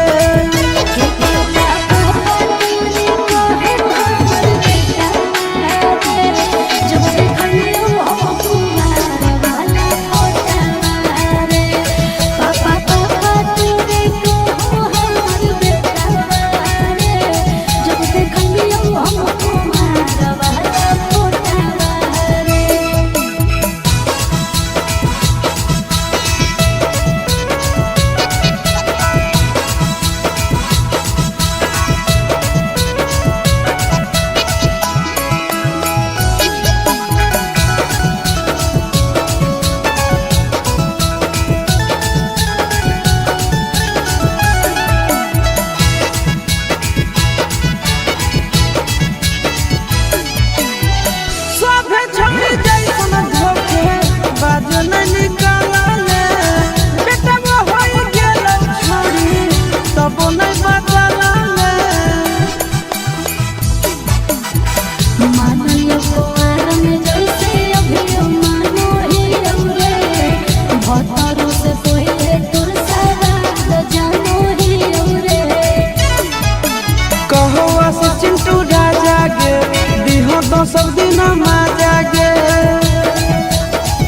तो सब दिन मजा गे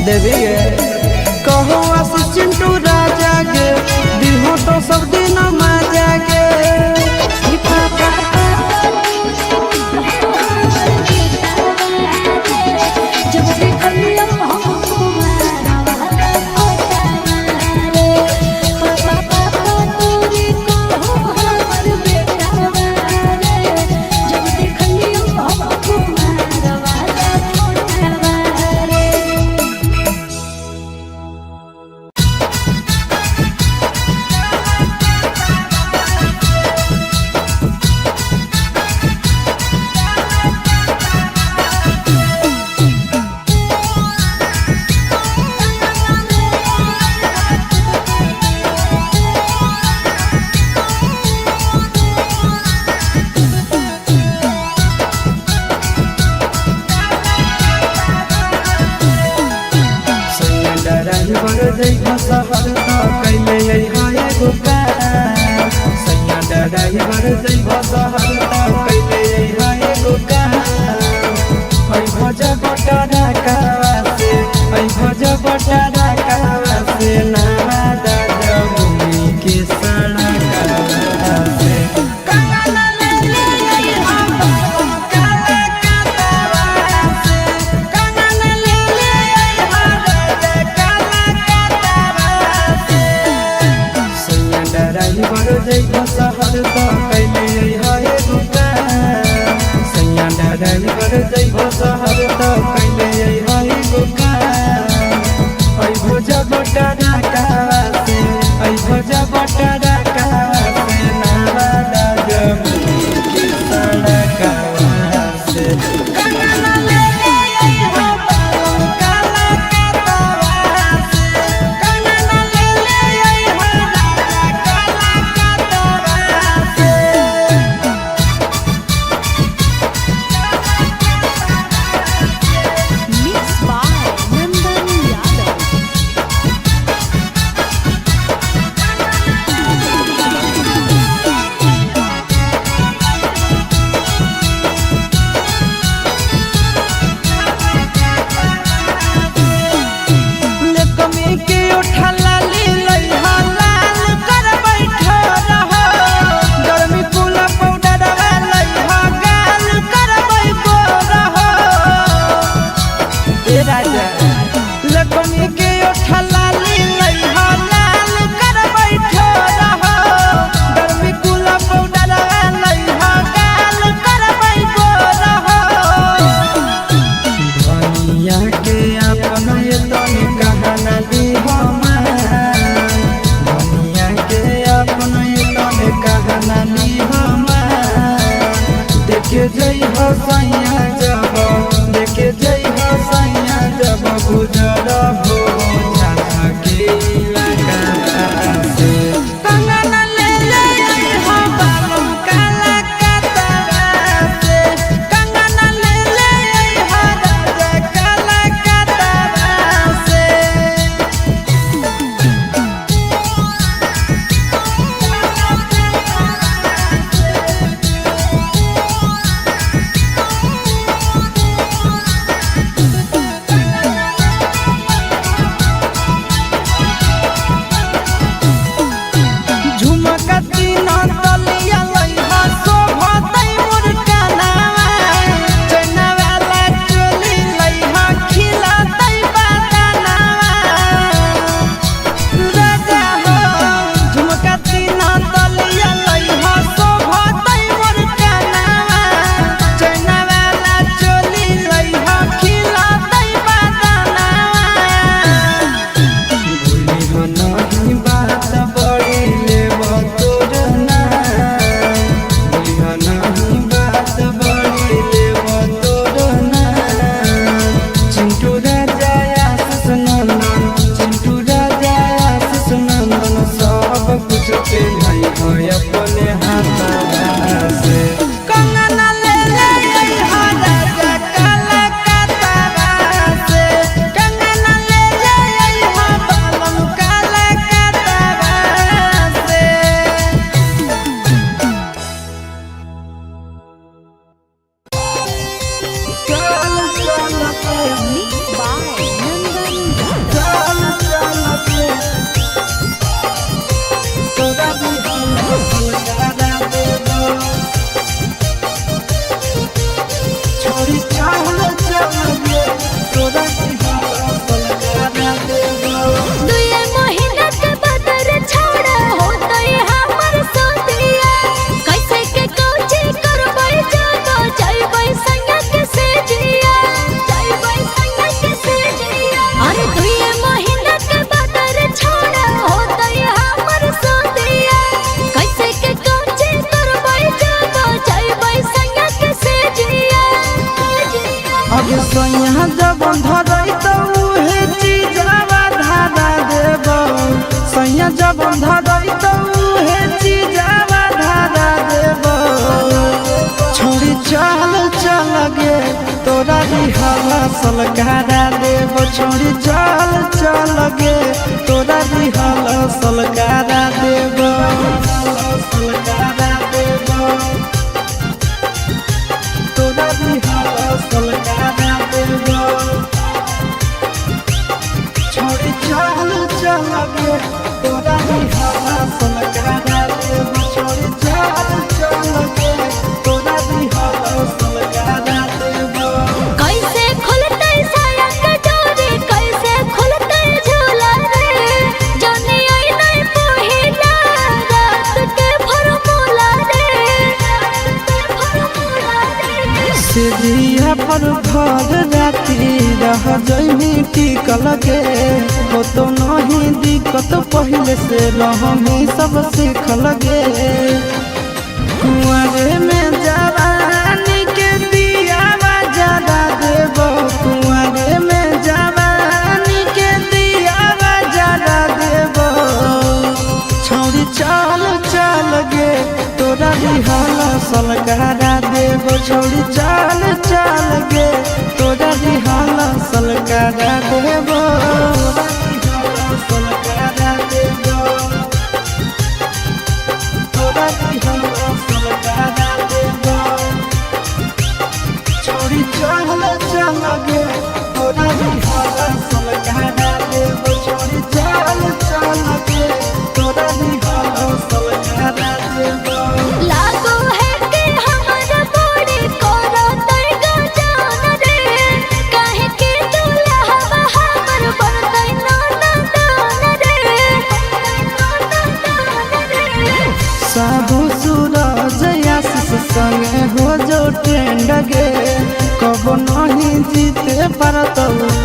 देवी गे, कहो आशीष चिंटू राजा गे, दिहो तो सब दिन मजा गे। भोजा बटा देखे जई हसैया जब देखे जई हसैया जब गुजर हो झाझा के इलाका से कंगना ले ले हो बालों काला कतरा से कंगना ले ले हो राजा काला कतरा से झुमकती न तलिया लइहा शोभतै मोर कनावा चैना वाला चोली लइहा खिलतै बदनावा राजा हो झुमकती न तलिया लइहा शोभतै मोर कनावा चैना वाला चोली लइहा खिलतै बदनावा नहीं बात बड़ी लेब तोर ना नहीं बात बड़ी लेब तोर ना चिंटू राजा आशीष नंदन चिंटू राजा आशीष नंदन सब कुछ पे नहीं है अपने हाथ से कंगना ले ले हो राजा काला कतरा से कंगना ले ले हो बालों काला कतरा से चल चल पे Mixed by Nandan चल चल पे तोरा भी लगा देबो छोड़ी चाहल चल गे तोरा भी लगा देबो दुए महीना के बदर छोड़ा होतई हमर सोतिया कैसे के कोची करबै जानो जाइबै संग के से जिया जाइबै संग के से जिया अरे दुए महीना के बदर छोड़ा होतई हमर सोतिया कैसे के कोची करबै जानो जाइबै संग के से जिया अब सैया जब धरई तो उहे चीजवा धारा देबो सैया जब धरई तो उहे चीजवा धारा देबो छोड़ी चल चल गे तोरा भी हवा सलकारा देबो छोड़ी चल चल गे तोरा भी हवा सलकारा देबो सलकारा देबो तोरा भी हवा सलकारा देबो छोड़ी चल चल गे तोरा भी हवा सलकारा देबो छोड़ी चल चल गे तोरा भी हवा सलकारा देबो कैसे खुलतै साया के डोरी कैसे खुलतै झूला रे जाने आई नहीं पहिला रात के फॉर्मूला रे सीढ़िया पर घर राती रह जइमी टिकल गे हो तो नहीं दिक्कत पहले से रहमी सब सीखल गे कुंवरे में जवानी के दिया जला देबो कुंवरे में जवानी के दिया जला देबो छोड़ी चल चल गे तोरा भी हला सलकारा देबो छोड़ी चल चल गे तोरा भी हला सलकारा देबो सलकारा देबो तोरा भी हला सलकारा देबो छोड़ी चल चल गे तोरा भी हला सलकारा देबो छोड़ी चल चल गे तोरा भी हला सलकारा देबो लागो है कि हमर बॉडी करो तै गजान रे काहे के दुल्हा हमर बनतै नाना दान रे साहू सूरज आशीष संगे हो जो ट्रेंड गे कब नहीं जीते पारत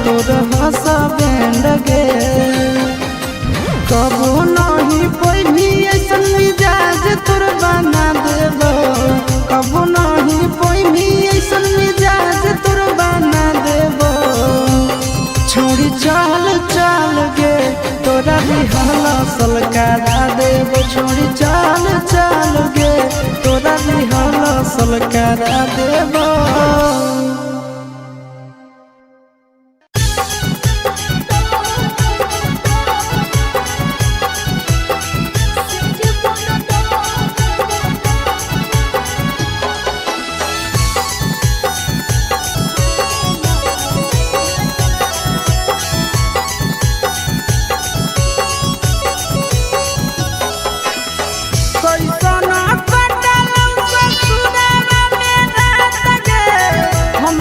तोर हस बैंड गे कबो नहीं पैनी ऐसन मिजाज तोर बना देबो कबो नहीं पैनी तोहरी चाल चाल गे तोरा रिहर्सल करा देबो। कैसन कटल ससुराल में रात गे, हम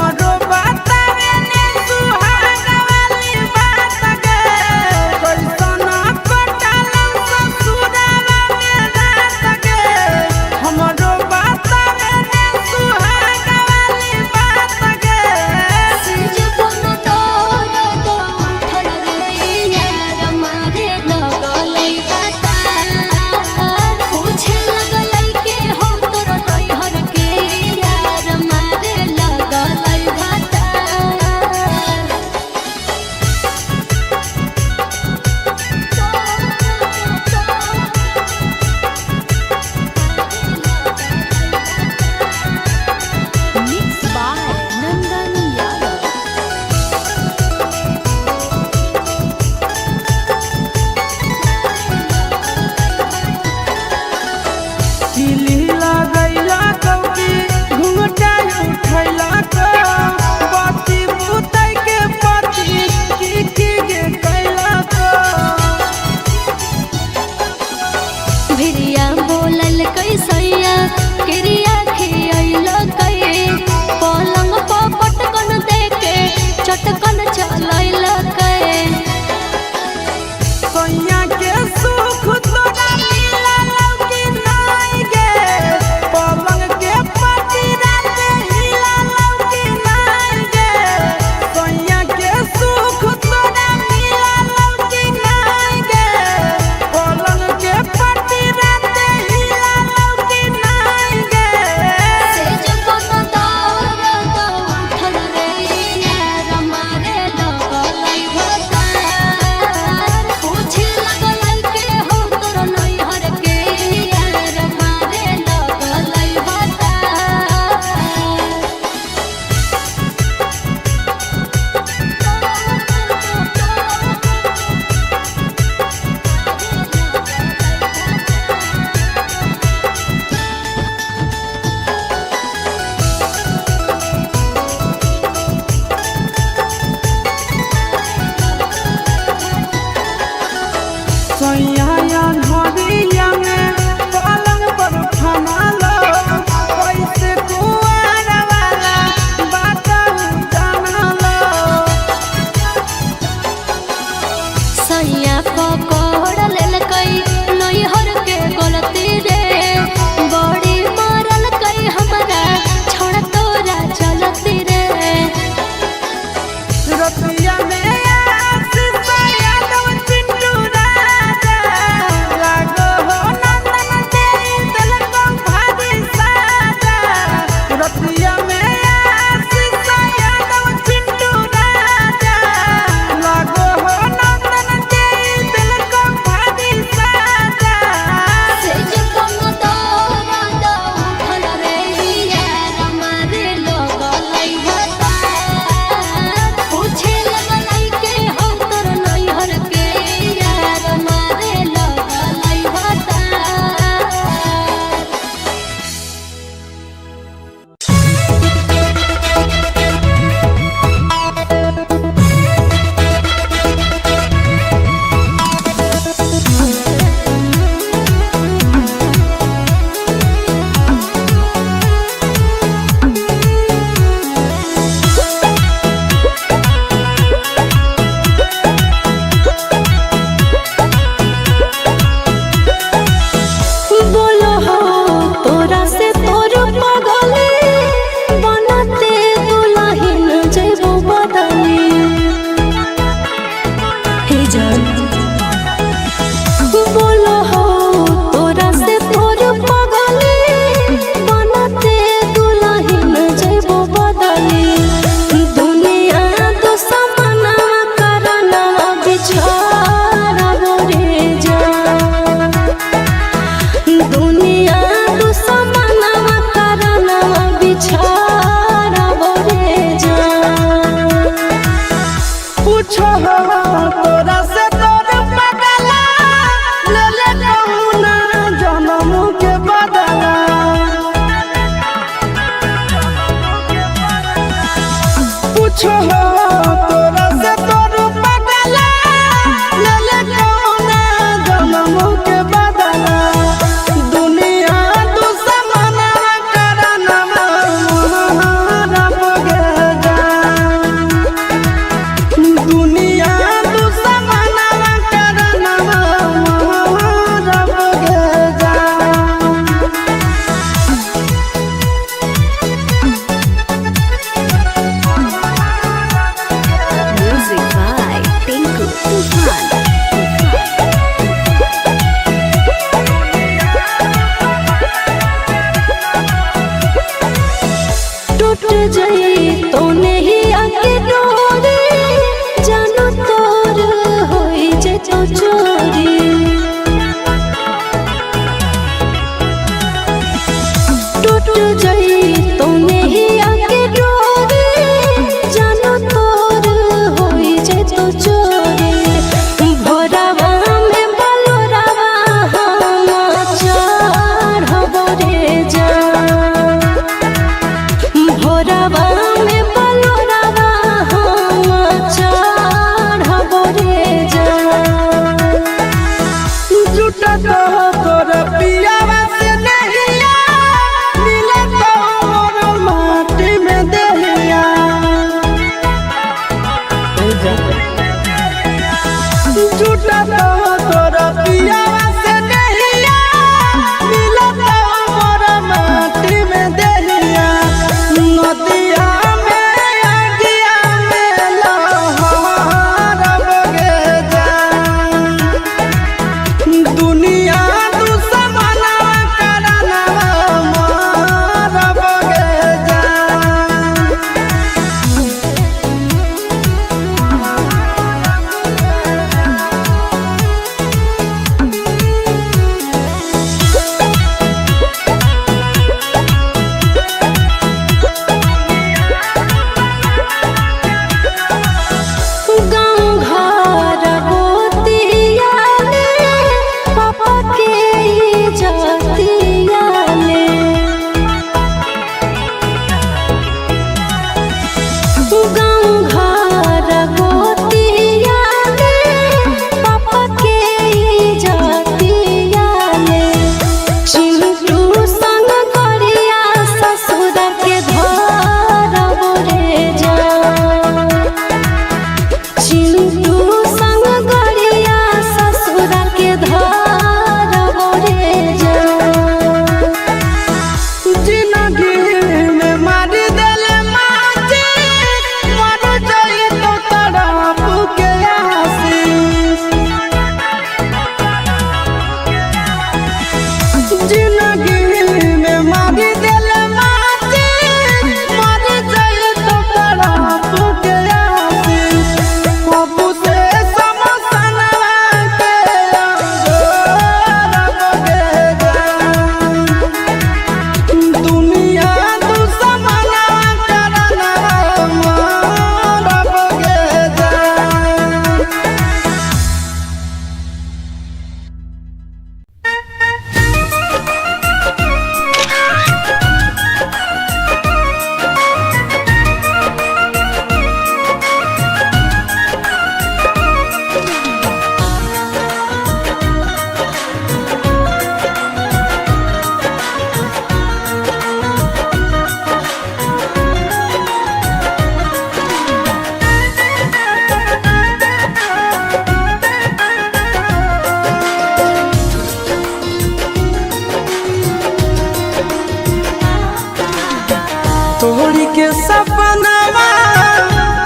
के सपनावा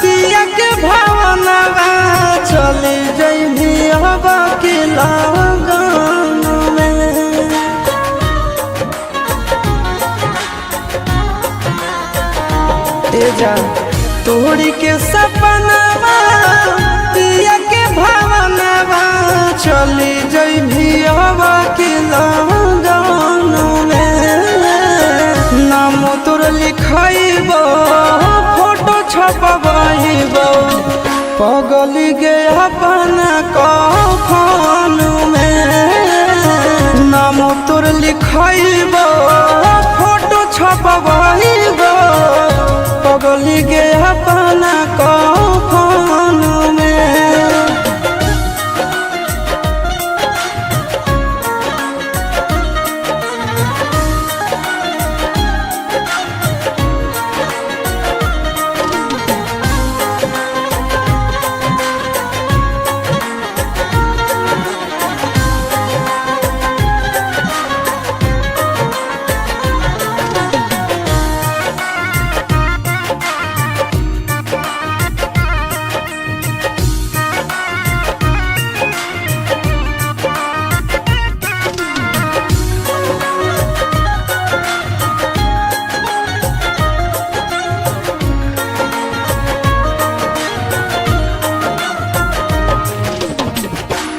पिया के भावनावा चली जइभी अब के लगन में। तेजा तोड़ी के सपनावा पिया के भावनावा चली जइभी अब के लगन में। नाम तोर लिखाइबो फोटो छपवाइबो पगली गे अपना कफन में। नाम तोर लिखाइबो फोटो छपवाइबो पगली गे अपना कफन में।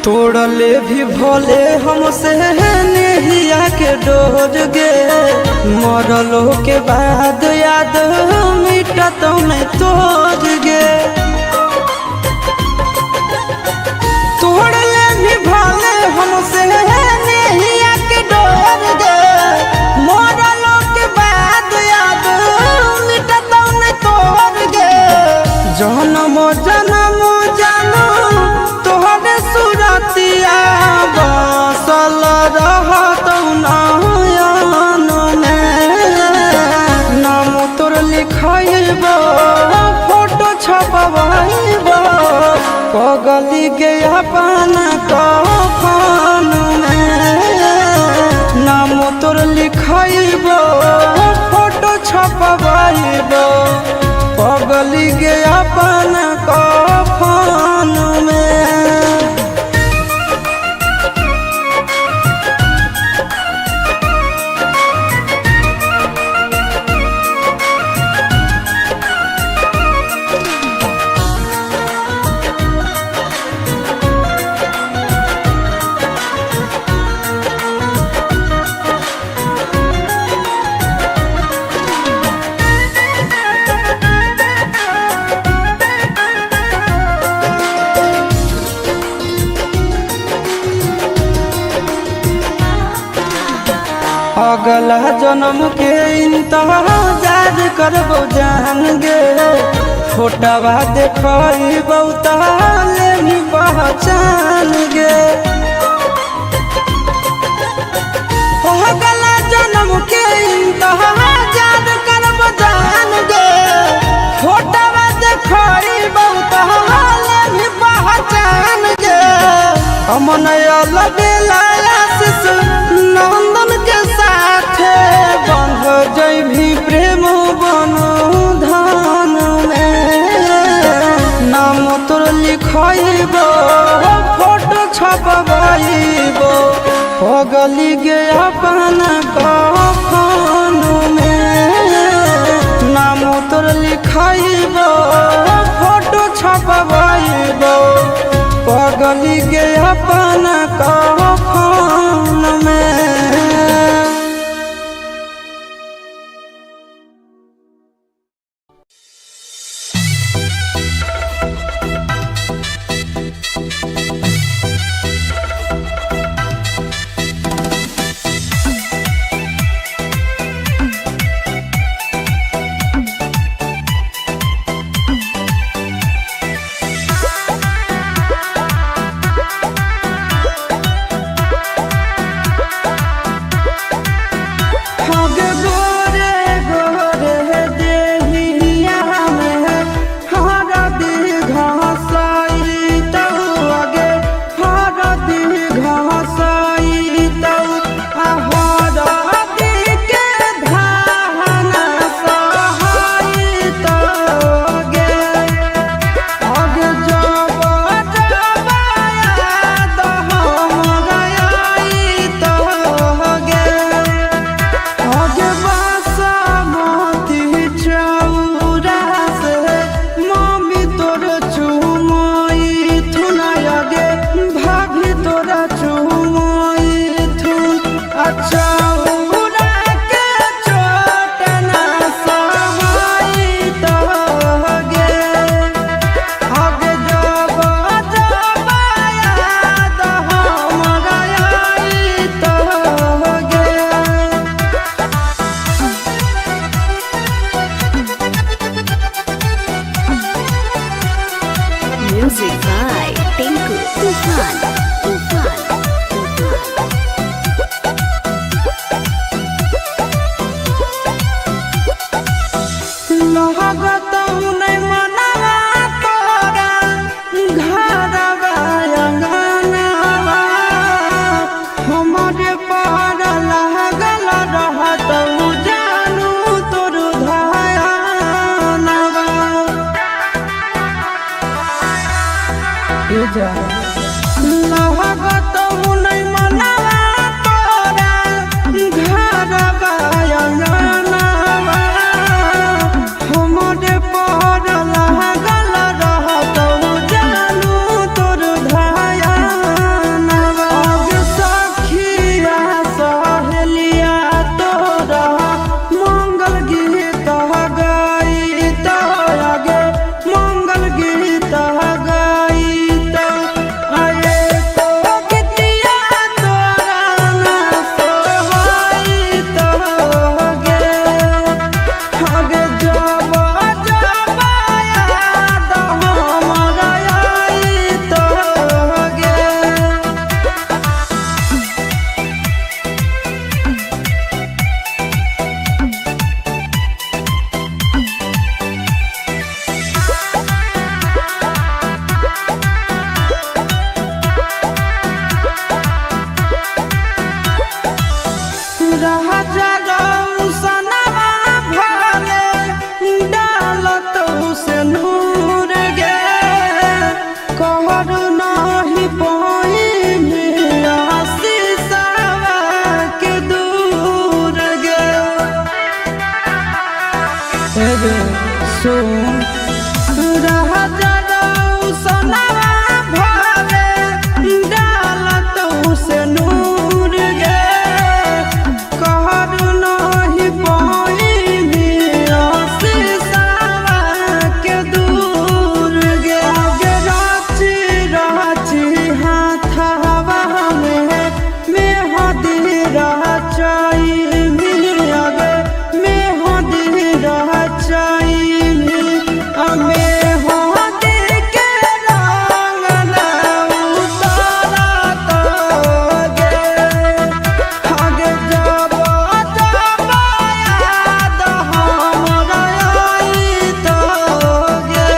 तोड़ले भी भोले हमसे नेहिया के डोज गे मरलो के बाद याद मिटत नहीं तोज गे। तोड़ले भी भोले हमसे नेहिया के डोज गे मरलो के बाद याद मिटत नहीं तोज गे। जन्म जन्म जानो तोहरे सुरतिया बसल रहत नयन में। नाम तोर लिखाइबो फोटो छपवाइबो पगली गे अपना कफन में। नाम तोर लिखाइबो फोटो छपवाइबो पगली गे अपना कफन में। अगला जन्म के इंतजार करबो जान गे फोटवा देखबो ताले भी पहचान गे। अगला जन्म के इंतजार करबो जान गे फोटवा देखबो ताले भी पहचान गे। अमन अलबेला आशीष नंदन के साथे बंध जइभी प्रेम बंधन में। नाम तोर लिखाइबो फोटो छपवाइबो पगली गे अपना कफन में। नाम तोर लिखाइबो फोटो छपवाइबो पगली गे अपना कफन में। लगत नहीं मनवा तोरा घरवा अंगनवा हमारे पर लागल रहत जानू तोर धयानवा लगत नहीं मनवा तोरा घरवा अंगनवा हमारे पर लागल रहत जानू तोर धयानवा सखिया सहेलिया तोरा मंगल गीत गईत आगे मंगल गीत गईत आए तो गीतिया तोरा ना सोहईत गे आगे जब जब याद हमरा आईत गे राजा रौसनवा भरे डालत से नूर गे कहर नाही पाई में आशीषवा के दूर गे सुन राजा रौसनवा भरे डालत से नूर गे कहर नाही पाई में आशीषवा के दूर गे आगे राची राची हाथवा में मेहदी रचाई आगे मेहदी रचाई मेहदी के रंग ना उतारत गे आगे जब जब याद हमरा आईत गे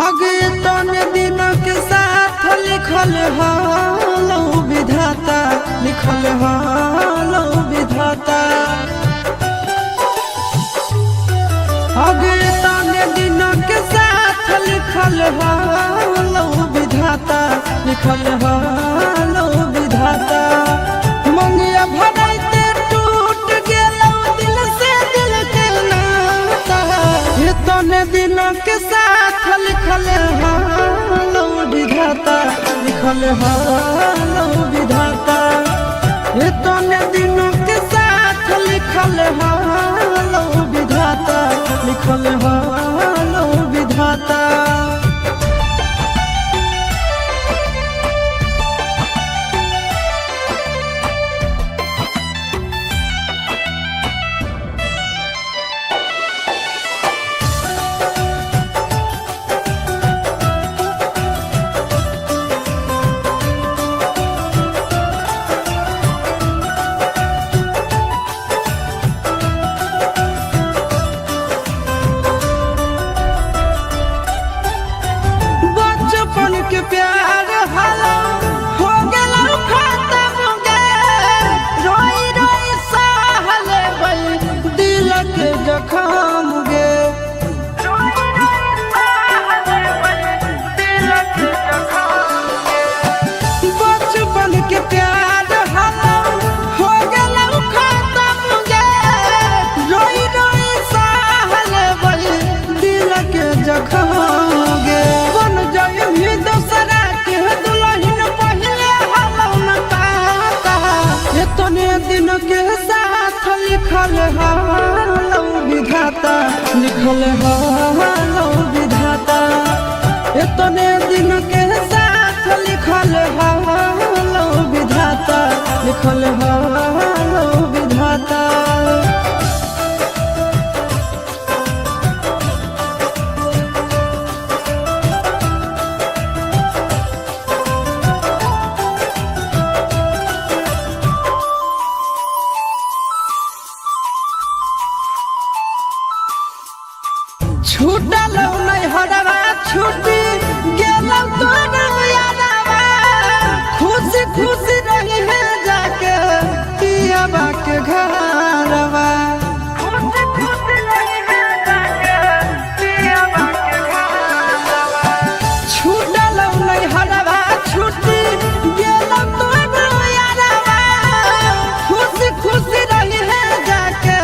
आगे तने दिन के साथ लिखल हालो विधाता लिखल हालो विधाता आगे तने दिन के साथ लिखल हालो विधाता लिखल हालो विधाता मंगिया भराइते टूट गेलो दिल से दिल के नाता ये तने दिन के साथ लिखल हालो विधाता लिखल हालो विधाता ये तने दिन के साथ लिखल हालो विधाता लिखल हालो विधाता बचपन के प्यार हलो हो गेलो खत्म गे रोई रोई सहले बई दिल के जखम गे बचपन के प्यार हलो हो गेलो खत्म गे रोई रोई सहले बई दिल के जखम गे बन जाई दूसरा के दुल्हन पहले हलो न ये तने दिन के साथ लिखल हालो विधाता लिखल हालो विधाता ये तने दिन के साथ लिखल हालो विधाता लिखल हालो विधाता। छूटल नहीं हरवा छूटी गेलौ तोर यारवा, खुशी खुशी रही है जाके पियाबा के घरवा। खुशी खुशी रही है जाके पियाबा के घरवा। छूटल नहीं हरवा छूटी गेलौ तोर यारवा, खुशी खुशी रही है जाके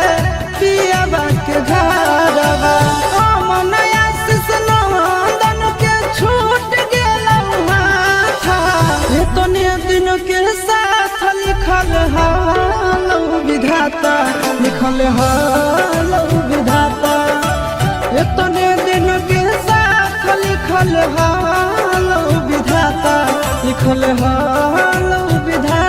पियाबा के घरवा। के साथ लिखल हालो विधाता, लिखल हालो विधाता। इतने दिन के साथ लिखल हालो विधाता, लिखल हालो विधाता।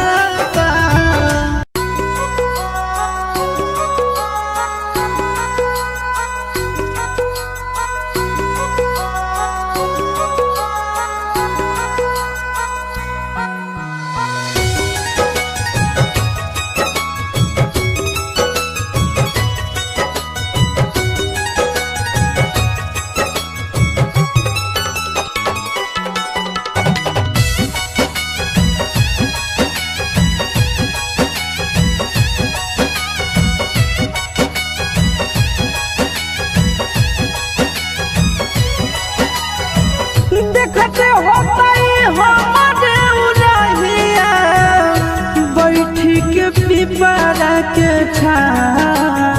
देखते होतई हमारे उलहिया, बैठी के पिपरा के छाँव।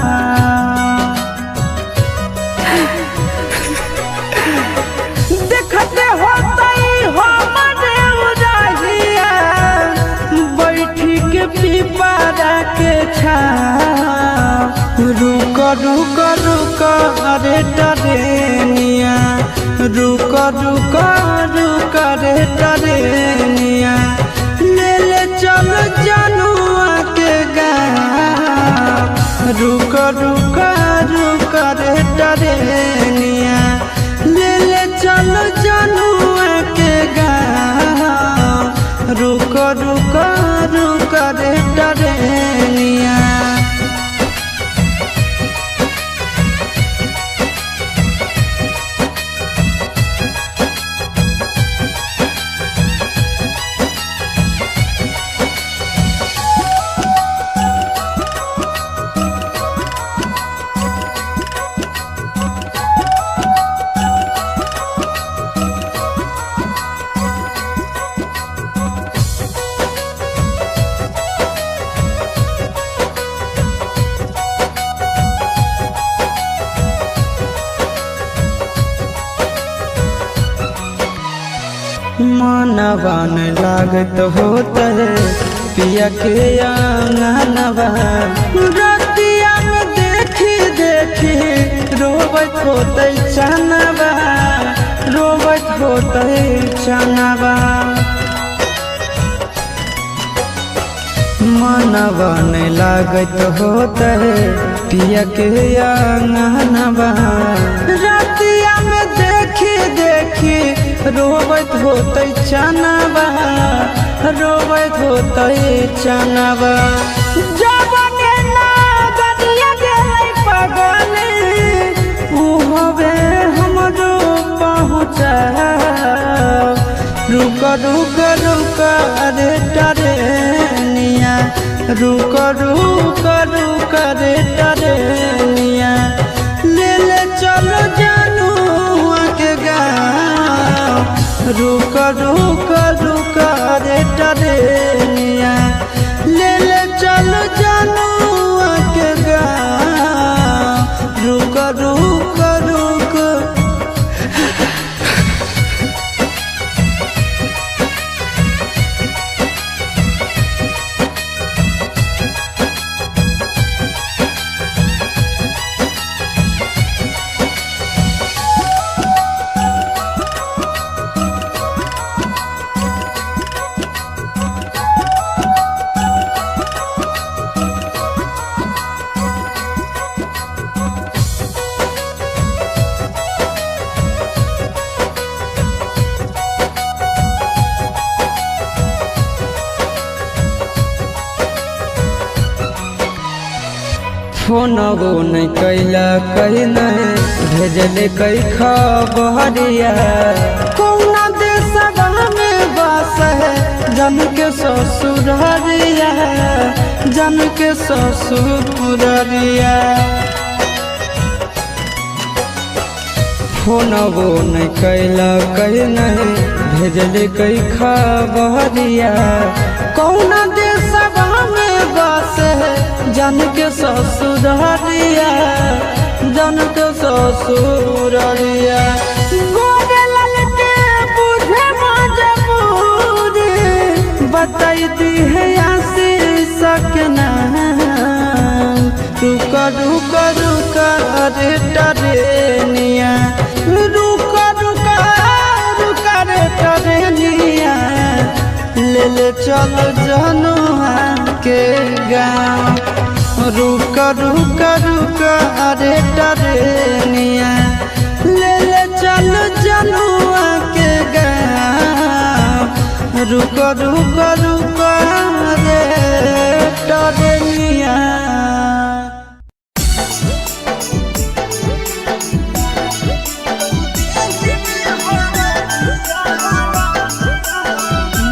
देखते होतई हमारे उलहिया, बैठी के पिपरा के छाँव। रुक रुक रुक अरे टरेनिया, रुक रुक रुक रे टरेनिया, ले ले चल जनुआ के गाँव। रुक रुक रुक रे टरेनिया, ले ले चल जनुआ के गाँव। रुक रुक रुक रे टरेनिया। मनवा न लागत होता है पिया के आंगनवा, रतिया में देखी देखी रोबत होते चनवा, रोबत होते चनवा। मनवा न लागत होता है पिया के आंगनवा, रतिया में देखी देखी रोबत होते चनवा, रोबत होते चनवा। जब ना गदिया गेलै पगले, उ हवे हमरो पहुँचा। रुक रुक रुक रे टरेनिया, रुक रुक रुक रे टरेनिया, ले ले चलो जनुआ के गाँव। रुक रुक रुक रे टरेनिया, ले ले चलो जनुआ के गाँव। रुक रुक रुक। फोनबो नहीं कैला कहीं नहीं भेजले कई खबरिया कौना देशवा में बस है जन के ससुररिया जन के ससुररिया फोनबो नहीं कैला कहीं नहीं भेजले कई खबरिया कौना देशवा में बस है जन के ससुररिया जन के ससुररिया गोरे ललके बुझे मजबूरी बताई दी है आशीष सकना रुका रुका रुका रे टरेनिया रुका रुका रुका रे टरेनिया ले चल जनुआ के गाँव रुका रुका रुका रे टरेनिया ले चल जनुआ के गाँव रुका रुका रुका रे टरेनिया।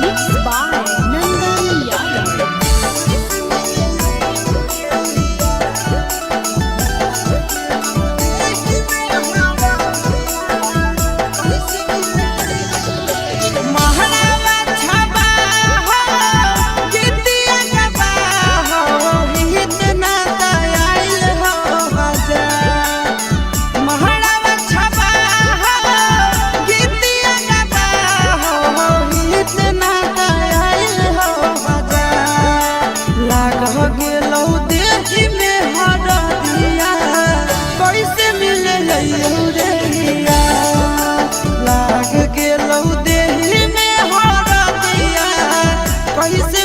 Mixed by Nandan Yadav. महरावा छबा हो गीतिया गबा हो इतना दयाल हो बजा महरावा छबा हो गीतिया गबा हो इतना दयाल हो बजा लाग गेलौ देही में हरदिया कैसे मिले लइयो रे हिया लाग गेलौ देही में हरदिया कैसे